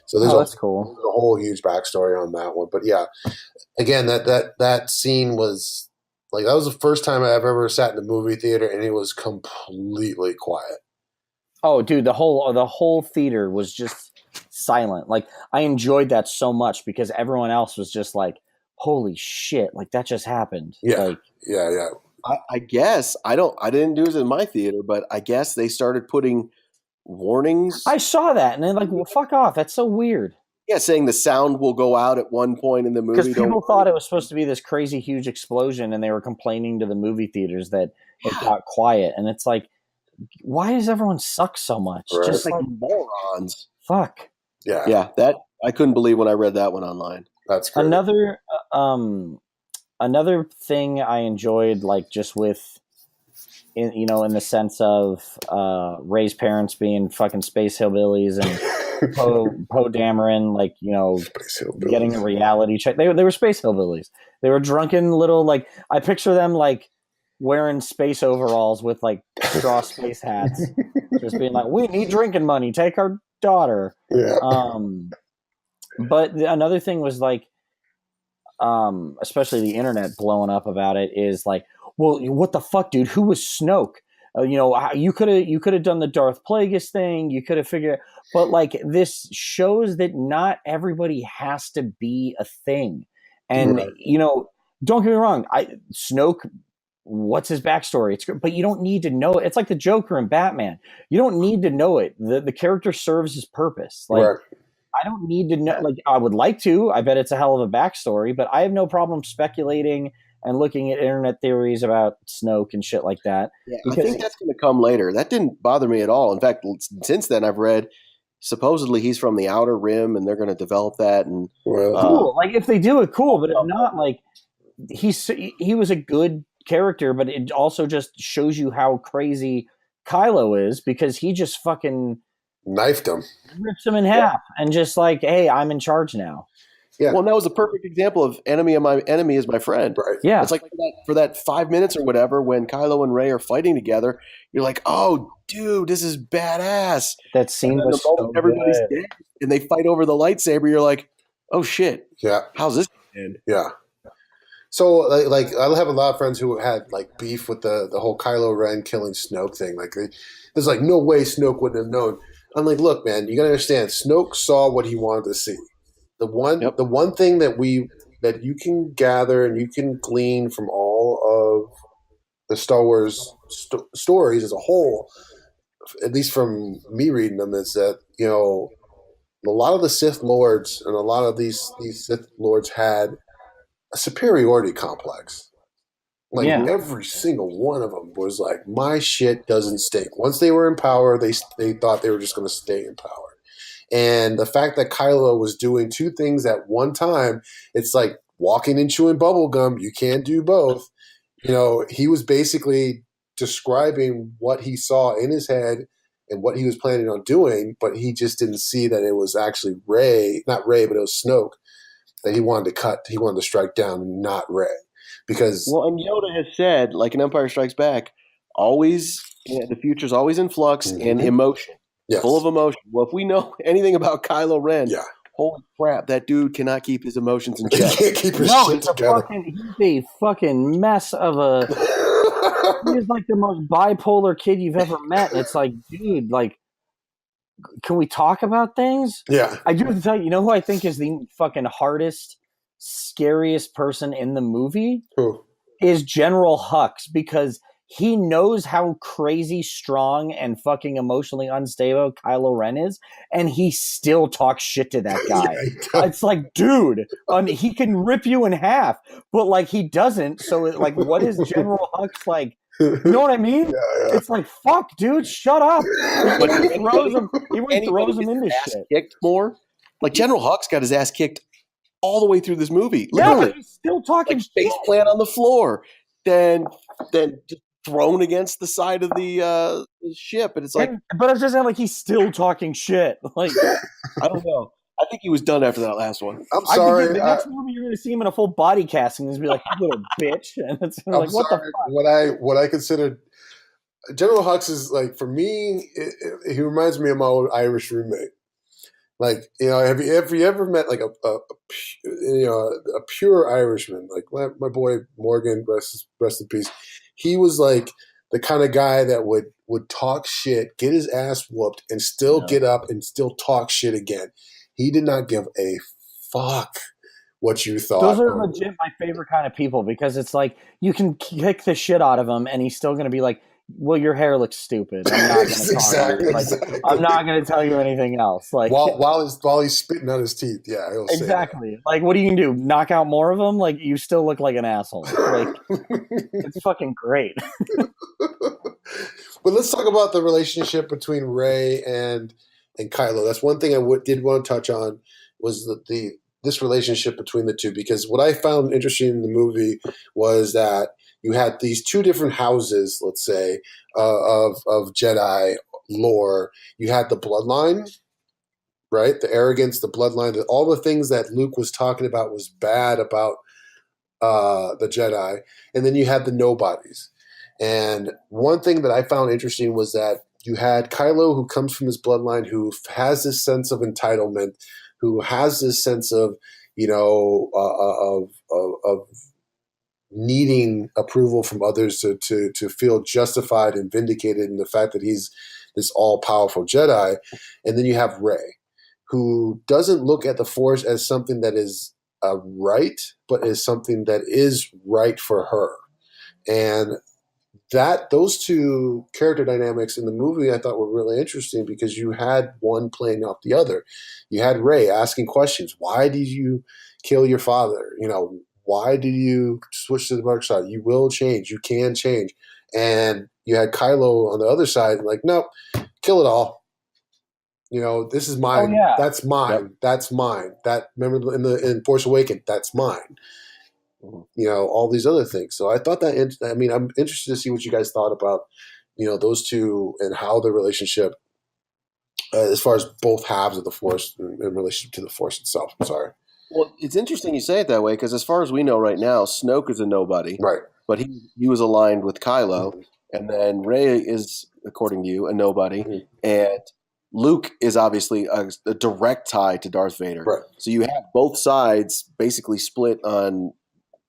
So that's cool. There's a whole huge backstory on that one. But yeah, again, that scene was like, that was the first time I've ever sat in a movie theater and it was completely quiet. Oh, dude, the whole theater was just silent. Like, I enjoyed that so much because everyone else was just like, holy shit, like that just happened. Yeah. Like, yeah. I guess I didn't do it in my theater, but I guess they started putting warnings. I saw that and then like, well, fuck off. That's so weird. Yeah, saying the sound will go out at one point in the movie. Because people thought it was supposed to be this crazy huge explosion, and they were complaining to the movie theaters that it got quiet. And it's like, why does everyone suck so much? Right. Just like morons. Fuck. Yeah. That I couldn't believe when I read that one online. That's great. Another thing I enjoyed, like just with, in the sense of Rey's parents being fucking space hillbillies and Poe Dameron, like, getting a reality check. They were space hillbillies. They were drunken little, like, I picture them like wearing space overalls with like straw space hats, just being like, we need drinking money. Take our daughter. Yeah. But another thing was like, especially the internet blowing up about it, is like, well, what the fuck, dude? Who was Snoke? You could have done the Darth Plagueis thing. You could have figured, but like, this shows that not everybody has to be a thing. And don't get me wrong, Snoke, what's his backstory? But you don't need to know it. It's like the Joker and Batman. You don't need to know it. The character serves his purpose. Like, right. I don't need to know. Like, I would like to. I bet it's a hell of a backstory, but I have no problem speculating and looking at internet theories about Snoke and shit like that. Yeah, I think that's going to come later. That didn't bother me at all. In fact, since then, I've read supposedly he's from the Outer Rim, and they're going to develop that. And cool. Like, if they do it, cool. But if not, like, he was a good character, but it also just shows you how crazy Kylo is, because he just fucking knifed him, rips him in half, and just like, hey, I'm in charge now. Yeah. Well, that was a perfect example of enemy is my friend. Right. Yeah. It's like for that 5 minutes or whatever, when Kylo and Rey are fighting together, you're like, oh, dude, this is badass. That scene was so everybody's good. dead, and they fight over the lightsaber. You're like, oh shit. Yeah. How's this gonna end? Yeah. So, like, I have a lot of friends who had like beef with the whole Kylo Ren killing Snoke thing. Like, there's like no way Snoke wouldn't have known. I'm like, look, man, you gotta understand. Snoke saw what he wanted to see. The one thing that you can gather and you can glean from all of the Star Wars stories as a whole, at least from me reading them, is that a lot of the Sith Lords and a lot of these Sith Lords had a superiority complex. Like, every single one of them was like, my shit doesn't stink. Once they were in power, they thought they were just going to stay in power. And the fact that Kylo was doing two things at one time, it's like walking and chewing bubble gum. You can't do both. He was basically describing what he saw in his head and what he was planning on doing, but he just didn't see that it was actually not Rey, but it was Snoke that he wanted to strike down, not Rey. Because and Yoda has said, like in Empire Strikes Back, always the future's always in flux and emotion. Yes. Full of emotion. Well, if we know anything about Kylo Ren, holy crap, that dude cannot keep his emotions in check. He can't keep his shit together. He's a fucking mess of a... He's like the most bipolar kid you've ever met. It's like, dude, like, can we talk about things? Yeah. I do have to tell you, you know who I think is the fucking hardest, scariest person in the movie? Who? Is General Hux, because he knows how crazy strong and fucking emotionally unstable Kylo Ren is, and he still talks shit to that guy. Yeah, it's like, dude, he can rip you in half, but like he doesn't. So like, what is General Hux like? You know what I mean? Yeah. It's like, fuck, dude, shut up. He throws him into shit. Kicked more. Like General Hux got his ass kicked all the way through this movie. Yeah, but he's still talking like face plant on the floor, then just thrown against the side of the ship, and it's like. But it's just like he's still talking shit. Like I don't know. I think he was done after that last one. I'm sorry. The next movie you're going to see him in a full body casting and be like, "You little bitch," and it's like, I'm what sorry. the fuck? What I considered General Hux is like, for me, he reminds me of my old Irish roommate. Like, you know, have you ever met like a pure Irishman? Like my boy Morgan, rest in peace. He was like the kind of guy that would talk shit, get his ass whooped, and still get up and still talk shit again. He did not give a fuck what you thought. Those are legit my favorite kind of people, because it's like you can kick the shit out of him and he's still going to be like, well, your hair looks stupid. I'm not going to exactly. I'm not going to tell you anything else. Like while he's spitting out his teeth, yeah, he'll exactly. Like, what are you going to do? Knock out more of them? Like, you still look like an asshole. Like, it's fucking great. But let's talk about the relationship between Rey and Kylo. That's one thing I did want to touch on, was this relationship between the two, because what I found interesting in the movie was that you had these two different houses, let's say, of Jedi lore. You had the bloodline, right? The arrogance, the bloodline, all the things that Luke was talking about was bad about the Jedi. And then you had the nobodies. And one thing that I found interesting was that you had Kylo, who comes from his bloodline, who has this sense of entitlement, who has this sense of, you know, of needing approval from others to feel justified and vindicated in the fact that he's this all-powerful Jedi. And then you have Rey, who doesn't look at the Force as something that is right, but as something that is right for her. And those two character dynamics in the movie I thought were really interesting, because you had one playing off the other. You had Rey asking questions. Why did you kill your father? You know, why did you switch to the dark side? You will change. You can change. And you had Kylo on the other side, like, nope, kill it all. You know, this is mine. Oh, yeah. That's mine. Yep. That's mine. That, remember in Force Awakens, that's mine. You know, all these other things. So I thought that, I mean, I'm interested to see what you guys thought about, you know, those two and how the relationship, as far as both halves of the Force in relationship to the Force itself. I'm sorry. Well, it's interesting you say it that way, because as far as we know right now, Snoke is a nobody. Right. But he was aligned with Kylo. Mm-hmm. And then Rey is, according to you, a nobody. Mm-hmm. And Luke is obviously a direct tie to Darth Vader. Right. So you have both sides basically split on,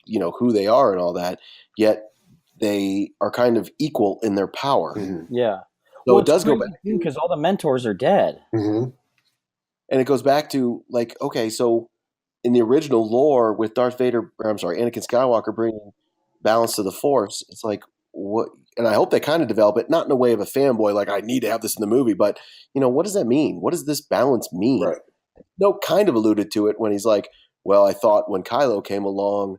you know, who they are and all that, yet they are kind of equal in their power. Mm-hmm. Yeah. So it does go back, because all the mentors are dead. Mm-hmm. And it goes back to, like, okay, so in the original lore with Anakin Skywalker bringing balance to the Force, it's like, what? And I hope they kind of develop it, not in a way of a fanboy, like I need to have this in the movie, but, you know, what does that mean? What does this balance mean? Right. No, kind of alluded to it when he's like, well, I thought when Kylo came along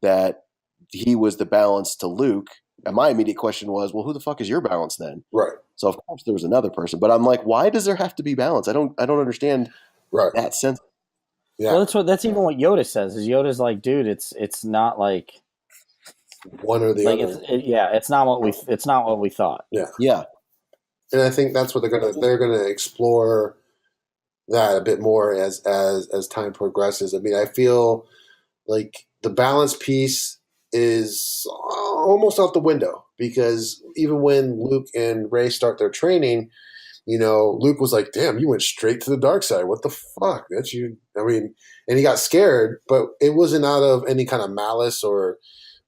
that he was the balance to Luke. And my immediate question was, well, who the fuck is your balance then? Right. So of course there was another person, but I'm like, why does there have to be balance? I don't understand that sense. Yeah. Well, that's even what Yoda says. Is Yoda's like, dude, it's not like one or the other. It's not what we thought. Yeah. Yeah. And I think that's what they're gonna explore that a bit more as time progresses. I mean, I feel like the balance piece is almost out the window, because even when Luke and Rey start their training, you know, Luke was like, damn, you went straight to the dark side. What the fuck? That's you. I mean, and he got scared, but it wasn't out of any kind of malice or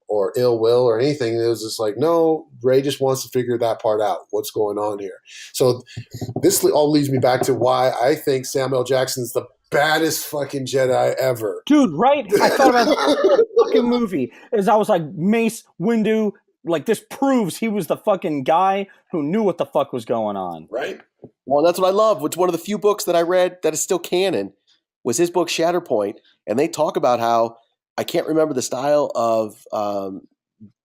or ill will or anything. It was just like, no, Rey just wants to figure that part out. What's going on here? So this all leads me back to why I think Samuel Jackson's the baddest fucking Jedi ever. Dude, right? I thought about the fucking movie as I was like, Mace Windu, like this proves he was the fucking guy who knew what the fuck was going on. Right? Well, that's what I love. It's one of the few books that I read that is still canon was his book Shatterpoint. And they talk about how, I can't remember the style of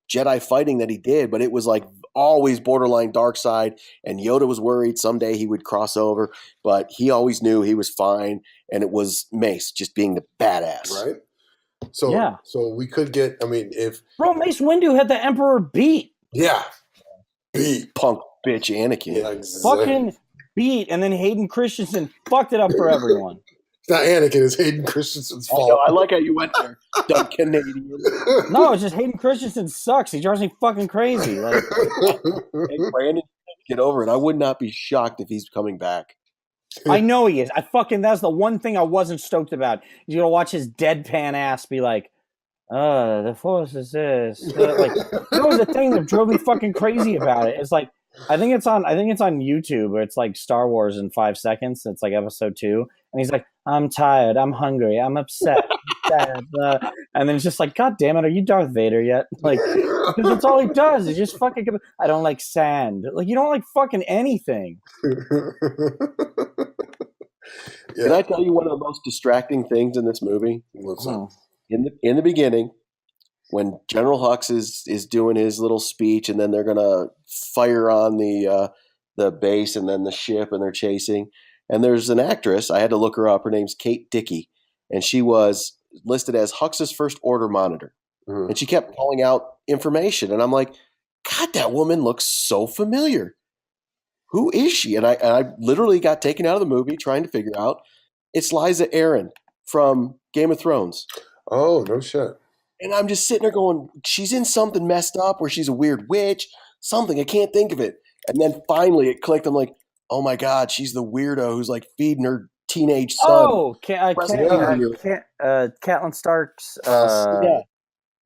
Jedi fighting that he did, but it was like always borderline dark side. And Yoda was worried someday he would cross over, but he always knew he was fine. And it was Mace just being the badass. Right? So we could get, Bro, Mace Windu had the Emperor beat. Yeah. Beat. Punk bitch Anakin. Yeah, exactly. Fucking beat. And then Hayden Christensen fucked it up for everyone. It's not Anakin, it's Hayden Christensen's fault. I like how you went there, dumb Canadian. No, it's just Hayden Christensen sucks. He drives me fucking crazy. Like, hey, Brandon, get over it. I would not be shocked if he's coming back. I know he is. That's the one thing I wasn't stoked about. You're gonna watch his deadpan ass be like, the Force is this. Like, that was the thing that drove me fucking crazy about it. It's like, I think it's on YouTube where it's like Star Wars in 5 seconds. It's like episode 2. And he's like, I'm tired, I'm hungry, I'm upset, and then it's just like, God damn it, are you Darth Vader yet? Like, because that's all he does. He just fucking, I don't like sand. Like, you don't like fucking anything. Can I tell you one of the most distracting things in this movie? What's up? In the beginning, when General Hux is doing his little speech, and then they're gonna fire on the base and then the ship, and they're chasing. And there's an actress, I had to look her up. Her name's Kate Dickey, and she was listed as Hux's first order monitor. Mm. And she kept calling out information, and I'm like, God, that woman looks so familiar. Who is she? And I literally got taken out of the movie trying to figure out. It's Liza Aaron from Game of Thrones. Oh, no shit. And I'm just sitting there going, she's in something messed up where she's a weird witch, something. I can't think of it. And then finally it clicked. I'm like, oh my God, she's the weirdo who's like feeding her teenage son. Oh, Catelyn Stark's.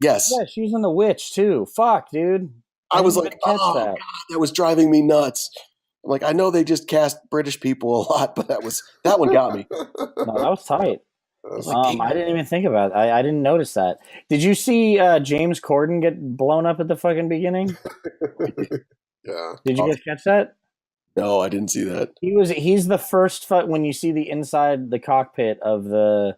Yes. Yeah, she's in The Witch too. Fuck, dude. I was like, oh, God, that was driving me nuts. I'm like, I know they just cast British people a lot, but that one got me. No, that was tight. I didn't even think about it. I didn't notice that. Did you see James Corden get blown up at the fucking beginning? Yeah. Did you guys catch that? No, I didn't see that. He's the first when you see the inside the cockpit of the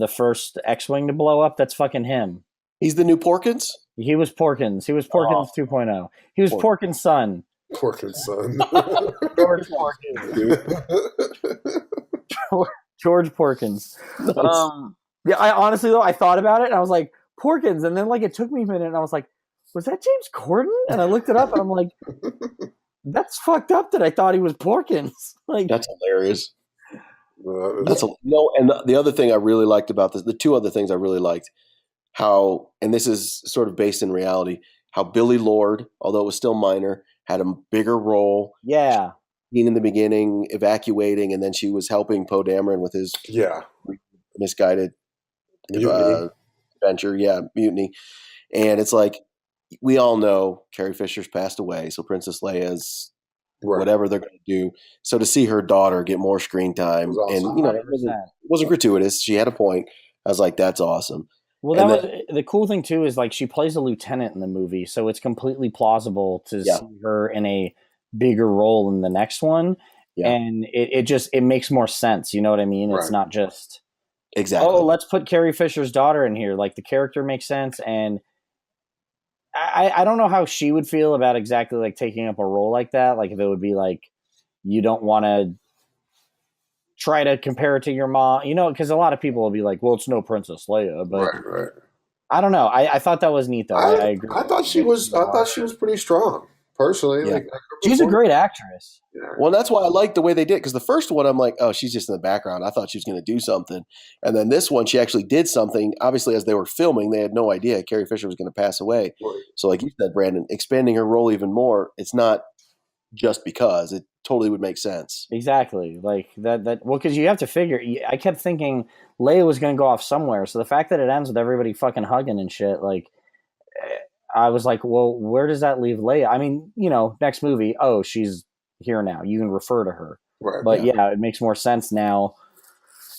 first X-wing to blow up. That's fucking him. He's the new Porkins. He was Porkins. He was Porkins 2.0. He was Porkins' son. Porkins' son. George Porkins. George Porkins. Nice. Yeah, I honestly though I thought about it and I was like Porkins, and then like it took me a minute and I was like, was that James Corden? And I looked it up and I'm like, that's fucked up that I thought he was Porkins. Like, that's hilarious. And the other thing I really liked about this, the two other things I really liked, how, and this is sort of based in reality, how Billy Lord, although it was still minor, had a bigger role. Yeah. In the beginning, evacuating, and then she was helping Poe Dameron with his misguided venture. Yeah, mutiny. And it's like, we all know Carrie Fisher's passed away, so Princess Leia's whatever they're going to do. So to see her daughter get more screen time, awesome. And it wasn't gratuitous. She had a point. I was like, that's awesome. Well, the cool thing too is like she plays a lieutenant in the movie, so it's completely plausible to see her in a bigger role in the next one, and it makes more sense. You know what I mean? It's not just let's put Carrie Fisher's daughter in here. Like the character makes sense, and I don't know how she would feel about exactly like taking up a role like that. Like if it would be like you don't want to try to compare it to your mom, because a lot of people will be like, well, it's no Princess Leia, but I don't know. I thought that was neat though. I agree. I thought she was pretty strong. Personally, she's a great actress. Yeah. Well, that's why I liked the way they did, because the first one, I'm like, oh, she's just in the background. I thought she was going to do something. And then this one, she actually did something. Obviously, as they were filming, they had no idea Carrie Fisher was going to pass away. Right. So like you said, Brandon, expanding her role even more, it's not just because. It totally would make sense. Exactly. Like that. Well, because you have to figure, I kept thinking Leia was going to go off somewhere. So the fact that it ends with everybody fucking hugging and shit, like, I was like, well, where does that leave Leia? I mean, next movie, oh, she's here now. You can refer to her. Right. But yeah, it makes more sense now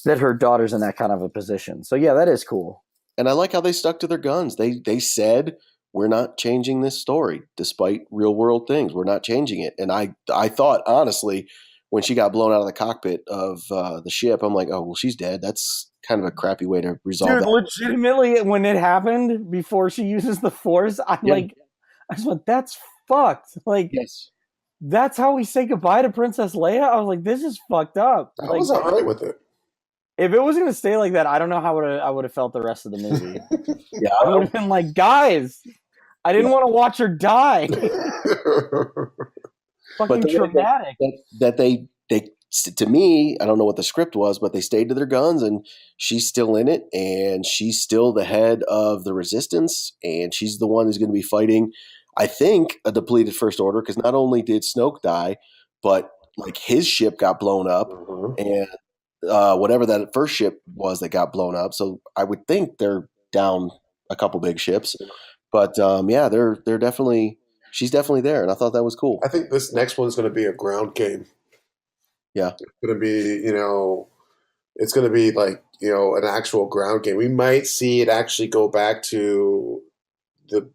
that her daughter's in that kind of a position. So yeah, that is cool. And I like how they stuck to their guns. They said, we're not changing this story despite real world things. We're not changing it. And I thought, honestly, when she got blown out of the cockpit of the ship, I'm like, oh, well, she's dead. That's kind of a crappy way to resolve that. Legitimately, when it happened, before she uses the Force, I just went, that's fucked. Like, yes. That's how we say goodbye to Princess Leia? I was like, this is fucked up. I was all right with it. If it was going to stay like that, I don't know how I would have felt the rest of the movie. I would have been like, guys, I didn't want to watch her die. Fucking traumatic. That they, to me, I don't know what the script was, but they stayed to their guns, and she's still in it, and she's still the head of the Resistance, and she's the one who's going to be fighting, I think, a depleted First Order, because not only did Snoke die, but like his ship got blown up, and whatever that first ship was that got blown up. So I would think they're down a couple big ships, but yeah, they're definitely, she's definitely there, and I thought that was cool. I think this next one's going to be a ground game. Yeah, it's going to be, it's going to be like, an actual ground game. We might see it actually go back to the.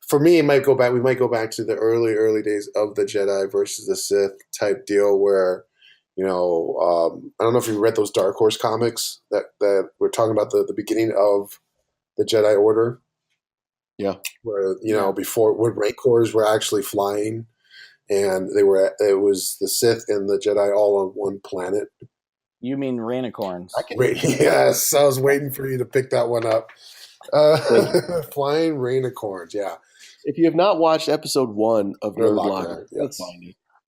For me, it might go back. We might go back to the early days of the Jedi versus the Sith type deal, where, I don't know if you read those Dark Horse comics that we're talking about the beginning of the Jedi Order. Yeah, where before when Rancors were actually flying, and it was the Sith and the Jedi all on one planet. You mean Rainicorns? Yes, I was waiting for you to pick that one up. Flying Rainicorns, yeah. If you have not watched episode 1 of Nerdlocker, yes.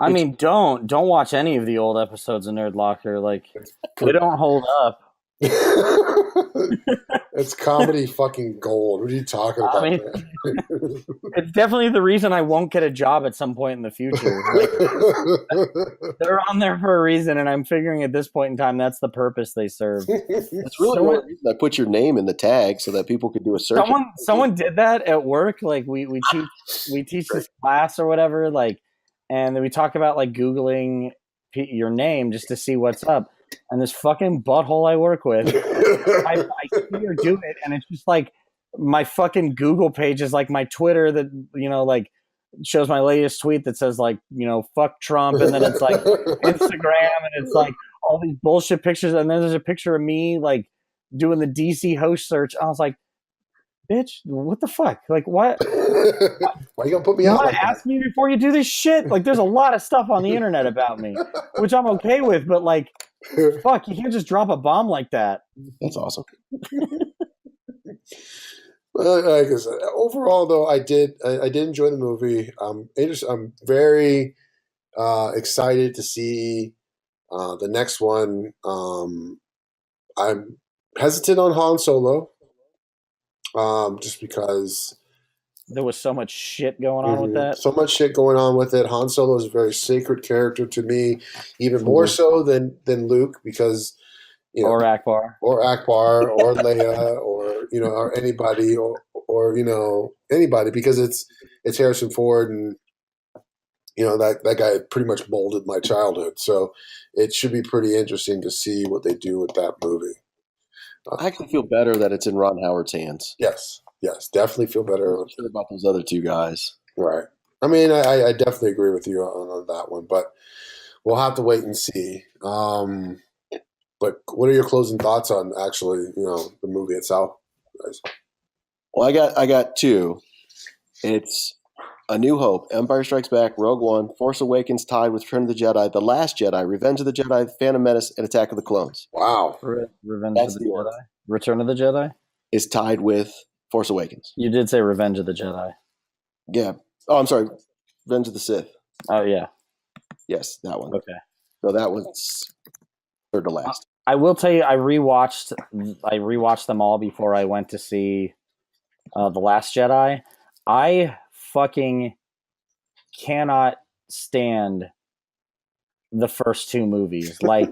I mean, don't watch any of the old episodes of Nerdlocker. Like, they don't hold up. It's comedy fucking gold. What are you talking about? I mean, it's definitely the reason I won't get a job at some point in the future. Like, they're on there for a reason, and I'm figuring at this point in time that's the purpose they serve. That's really one reason I put your name in the tag so that people could do a search. Someone did that at work. Like we teach this class or whatever. Like, and then we talk about like Googling your name just to see what's up. And this fucking butthole I work with, I see her do it, and it's just like my fucking Google page is like my Twitter that, like shows my latest tweet that says like, fuck Trump, and then it's like Instagram, and it's like all these bullshit pictures, and then there's a picture of me like doing the DC host search. I was like, bitch, what the fuck? Like, what? Why you gonna put me out? Like ask me before you do this shit. Like, there's a lot of stuff on the internet about me, which I'm okay with, but like, fuck, you can't just drop a bomb like that. That's awesome. Well, like I said, overall, though, I did enjoy the movie. I'm very excited to see the next one. I'm hesitant on Han Solo, just because there was so much shit going on with that. So much shit going on with it. Han Solo is a very sacred character to me, even more so than Luke, because or Akbar or Leia or anybody or anybody, because it's Harrison Ford, and that guy pretty much molded my childhood. So it should be pretty interesting to see what they do with that movie. I actually feel better that it's in Ron Howard's hands. Yes, definitely feel better. I'm sure about those other two guys. Right. I mean, I definitely agree with you on that one, but we'll have to wait and see. But what are your closing thoughts on actually, the movie itself, guys? Well, I got two. It's A New Hope, Empire Strikes Back, Rogue One, Force Awakens tied with Return of the Jedi, The Last Jedi, Revenge of the Jedi, Phantom Menace, and Attack of the Clones. Wow. Revenge of the Jedi? Return of the Jedi? Is tied with Force Awakens. You did say Revenge of the Jedi. Yeah. Oh, I'm sorry. Revenge of the Sith. Oh, yeah. Yes, that one. Okay. So that one's third to last. I will tell you, I rewatched them all before I went to see The Last Jedi. I fucking cannot stand the first two movies. Like,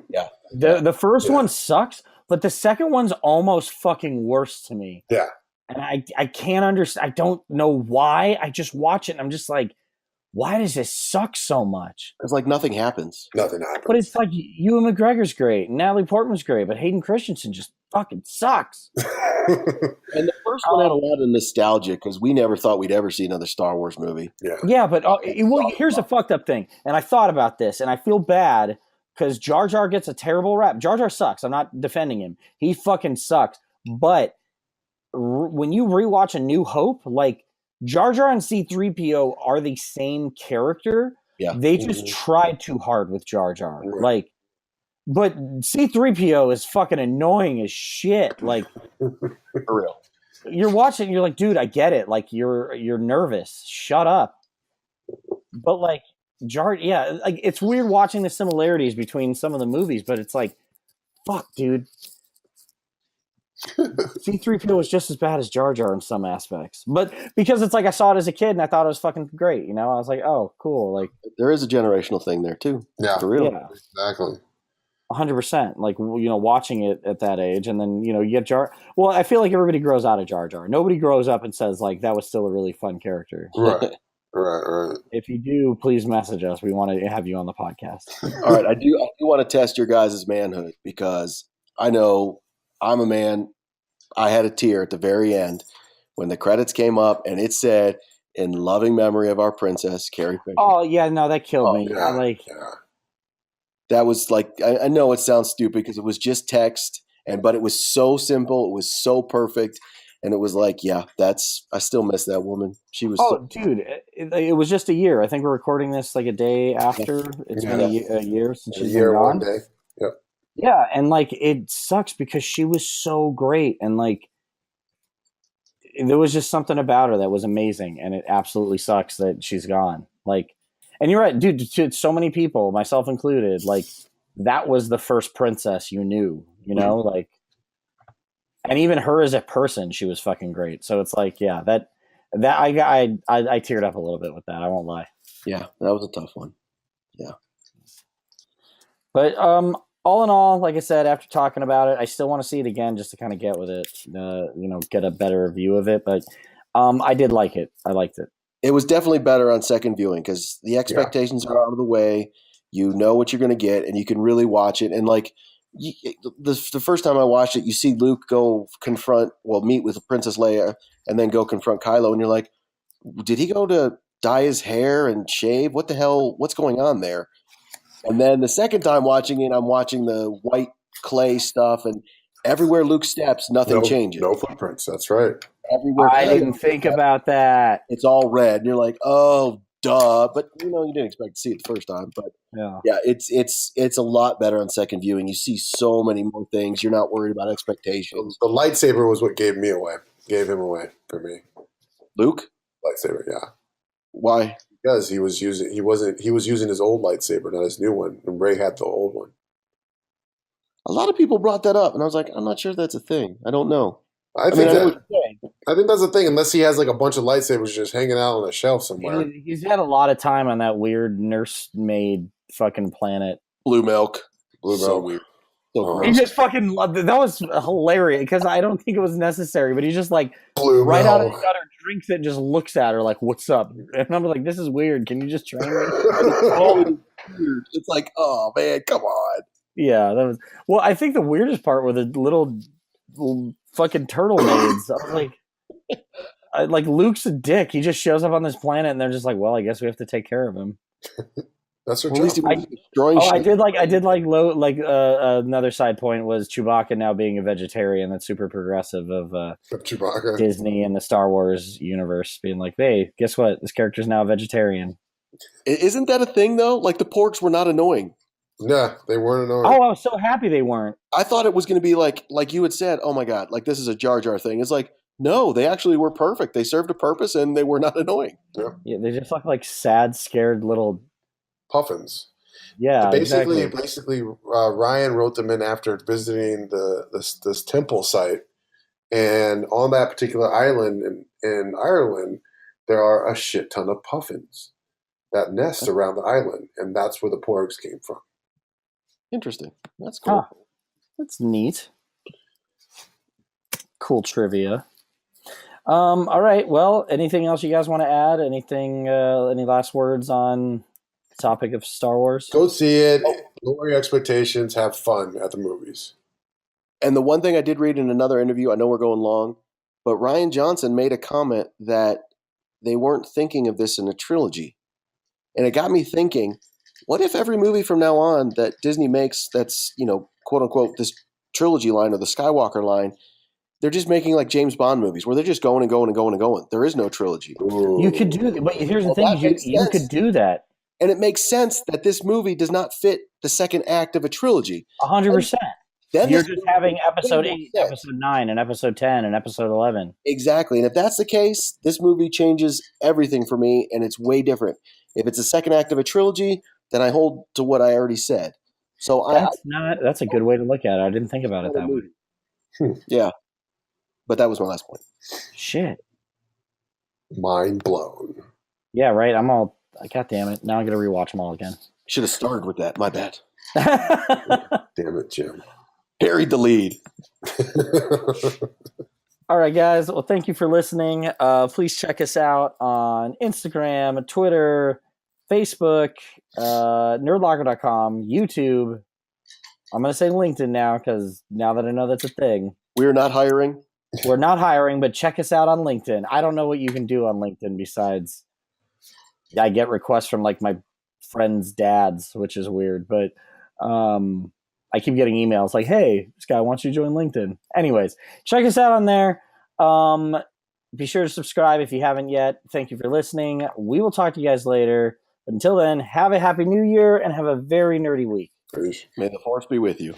yeah, the first one sucks, but the second one's almost fucking worse to me. Yeah. And I can't understand. I don't know why. I just watch it and I'm just like, why does this suck so much? It's like nothing happens. Nothing happens. But it's like Ewan McGregor's great, and Natalie Portman's great, but Hayden Christensen just fucking sucks. And the first one had a lot of nostalgia because we never thought we'd ever see another Star Wars movie. Yeah, but here's a fucked up thing, and I thought about this, and I feel bad because Jar Jar gets a terrible rap. Jar Jar sucks. I'm not defending him. He fucking sucks. But when you rewatch A New Hope, like Jar Jar and C-3PO are the same character. Yeah. They just tried too hard with Jar Jar. Right. Like, but C-3PO is fucking annoying as shit. Like, for real. You're watching, you're like, dude, I get it. Like, you're nervous. Shut up. But like yeah, like it's weird watching the similarities between some of the movies, but it's like, fuck, dude. C-3PO was just as bad as Jar Jar in some aspects, but because it's like I saw it as a kid and I thought it was fucking great, you know. I was like, oh, cool. Like there is a generational thing there too. Yeah, for real. Yeah, exactly. 100%. Like, you know, watching it at that age, and then you know you get Jar. Well, I feel like everybody grows out of Jar Jar. Nobody grows up and says like that was still a really fun character. Right. Right. If you do, please message us. We want to have you on the podcast. All right, I do want to test your guys' manhood because I know I'm a man. I had a tear at the very end when the credits came up and it said, "In loving memory of our princess, Carrie Fisher." Oh yeah, no, that killed me. Yeah, that was like I know it sounds stupid because it was just text, but it was so simple. It was so perfect. And it was like, yeah, I still miss that woman. She was. Dude, it was just a year. I think we're recording this like a day after. It's been a year since she's been gone. 1 day. Yep. Yeah, and like it sucks because she was so great, and like there was just something about her that was amazing, and it absolutely sucks that she's gone. Like, and you're right, dude. To so many people, myself included, like that was the first princess you knew. You know, like. And even her as a person, she was fucking great. So it's like, yeah, that I teared up a little bit with that. I won't lie. Yeah, that was a tough one. Yeah. But all in all, like I said, after talking about it, I still want to see it again just to kind of get with it, get a better view of it. But I did like it. I liked it. It was definitely better on second viewing because the expectations are out of the way. You know what you're going to get, and you can really watch it. And like. The first time I watched it, you see Luke meet with Princess Leia and then go confront Kylo. And you're like, did he go to dye his hair and shave? What the hell? What's going on there? And then the second time watching it, I'm watching the white clay stuff and everywhere Luke steps, nothing changes. No footprints. That's right. Everywhere. I didn't think about that. It's all red. And you're like, oh, duh. But you didn't expect to see it the first time. But yeah, it's a lot better on second viewing. You see so many more things. You're not worried about expectations. The lightsaber was what gave him away for me. Luke? Lightsaber, yeah. Why? Because he was using his old lightsaber, not his new one, and Rey had the old one. A lot of people brought that up, and I was like, I'm not sure that's a thing. I don't know. I think that's the thing, unless he has like a bunch of lightsabers just hanging out on a shelf somewhere. He's had a lot of time on that weird nursemaid fucking planet. Blue milk. So weird. He just fucking that was hilarious because I don't think it was necessary, but he just like Blue out milk. of the gutter, drinks it, and just looks at her like, "What's up?" And I'm like, "This is weird. Can you just train me?" It's like, oh man, come on. Yeah, that was. Well, I think the weirdest part were the little fucking turtle maids. I was like, Luke's a dick. He just shows up on this planet, and they're just like, "Well, I guess we have to take care of him." That's what I did like another side point was Chewbacca now being a vegetarian. That's super progressive of Chewbacca. Disney and the Star Wars universe being like, hey, guess what? This character's now a vegetarian. Isn't that a thing though? Like the porks were not annoying. Yeah, they weren't annoying. Oh, I was so happy they weren't. I thought it was going to be like you had said, oh my God, like this is a Jar Jar thing. It's like, no, they actually were perfect. They served a purpose and they were not annoying. Yeah, they just look like sad, scared little puffins. Yeah, basically, Ryan wrote them in after visiting this temple site, and on that particular island in Ireland, there are a shit ton of puffins that nest around the island, and that's where the porgs came from. Interesting. That's cool. Huh. That's neat. Cool trivia. All right. Well, anything else you guys want to add? Anything? Any last words on the topic of Star Wars? Go see it. Lower your expectations. Have fun at the movies. And the one thing I did read in another interview, I know we're going long, but Rian Johnson made a comment that they weren't thinking of this in a trilogy. And it got me thinking, what if every movie from now on that Disney makes that's, quote unquote, this trilogy line or the Skywalker line, they're just making like James Bond movies where they're just going and going and going and going. There is no trilogy. Ooh. You could do that, but here's the thing: you could do that, and it makes sense that this movie does not fit the second act of a trilogy. 100%. Then you're just having episode 8, episode 9, and episode 10, and episode 11. Exactly, and if that's the case, this movie changes everything for me, and it's way different. If it's the second act of a trilogy, then I hold to what I already said. So that's a good way to look at it. I didn't think about it that way. Yeah. But that was my last point. Shit. Mind blown. Yeah, right. God damn it. Now I'm going to rewatch them all again. Should have started with that. My bad. Damn it, Jim. Buried the lead. All right, guys. Well, thank you for listening. Please check us out on Instagram, Twitter, Facebook, nerdlocker.com, YouTube. I'm going to say LinkedIn now because now that I know that's a thing. We're not hiring. We're not hiring, but check us out on LinkedIn. I don't know what you can do on LinkedIn besides I get requests from like my friends' dads, which is weird, but I keep getting emails like, hey, this guy wants you to join LinkedIn. Anyways, check us out on there. Be sure to subscribe if you haven't yet. Thank you for listening. We will talk to you guys later. But until then, have a happy new year and have a very nerdy week. Peace. May the force be with you.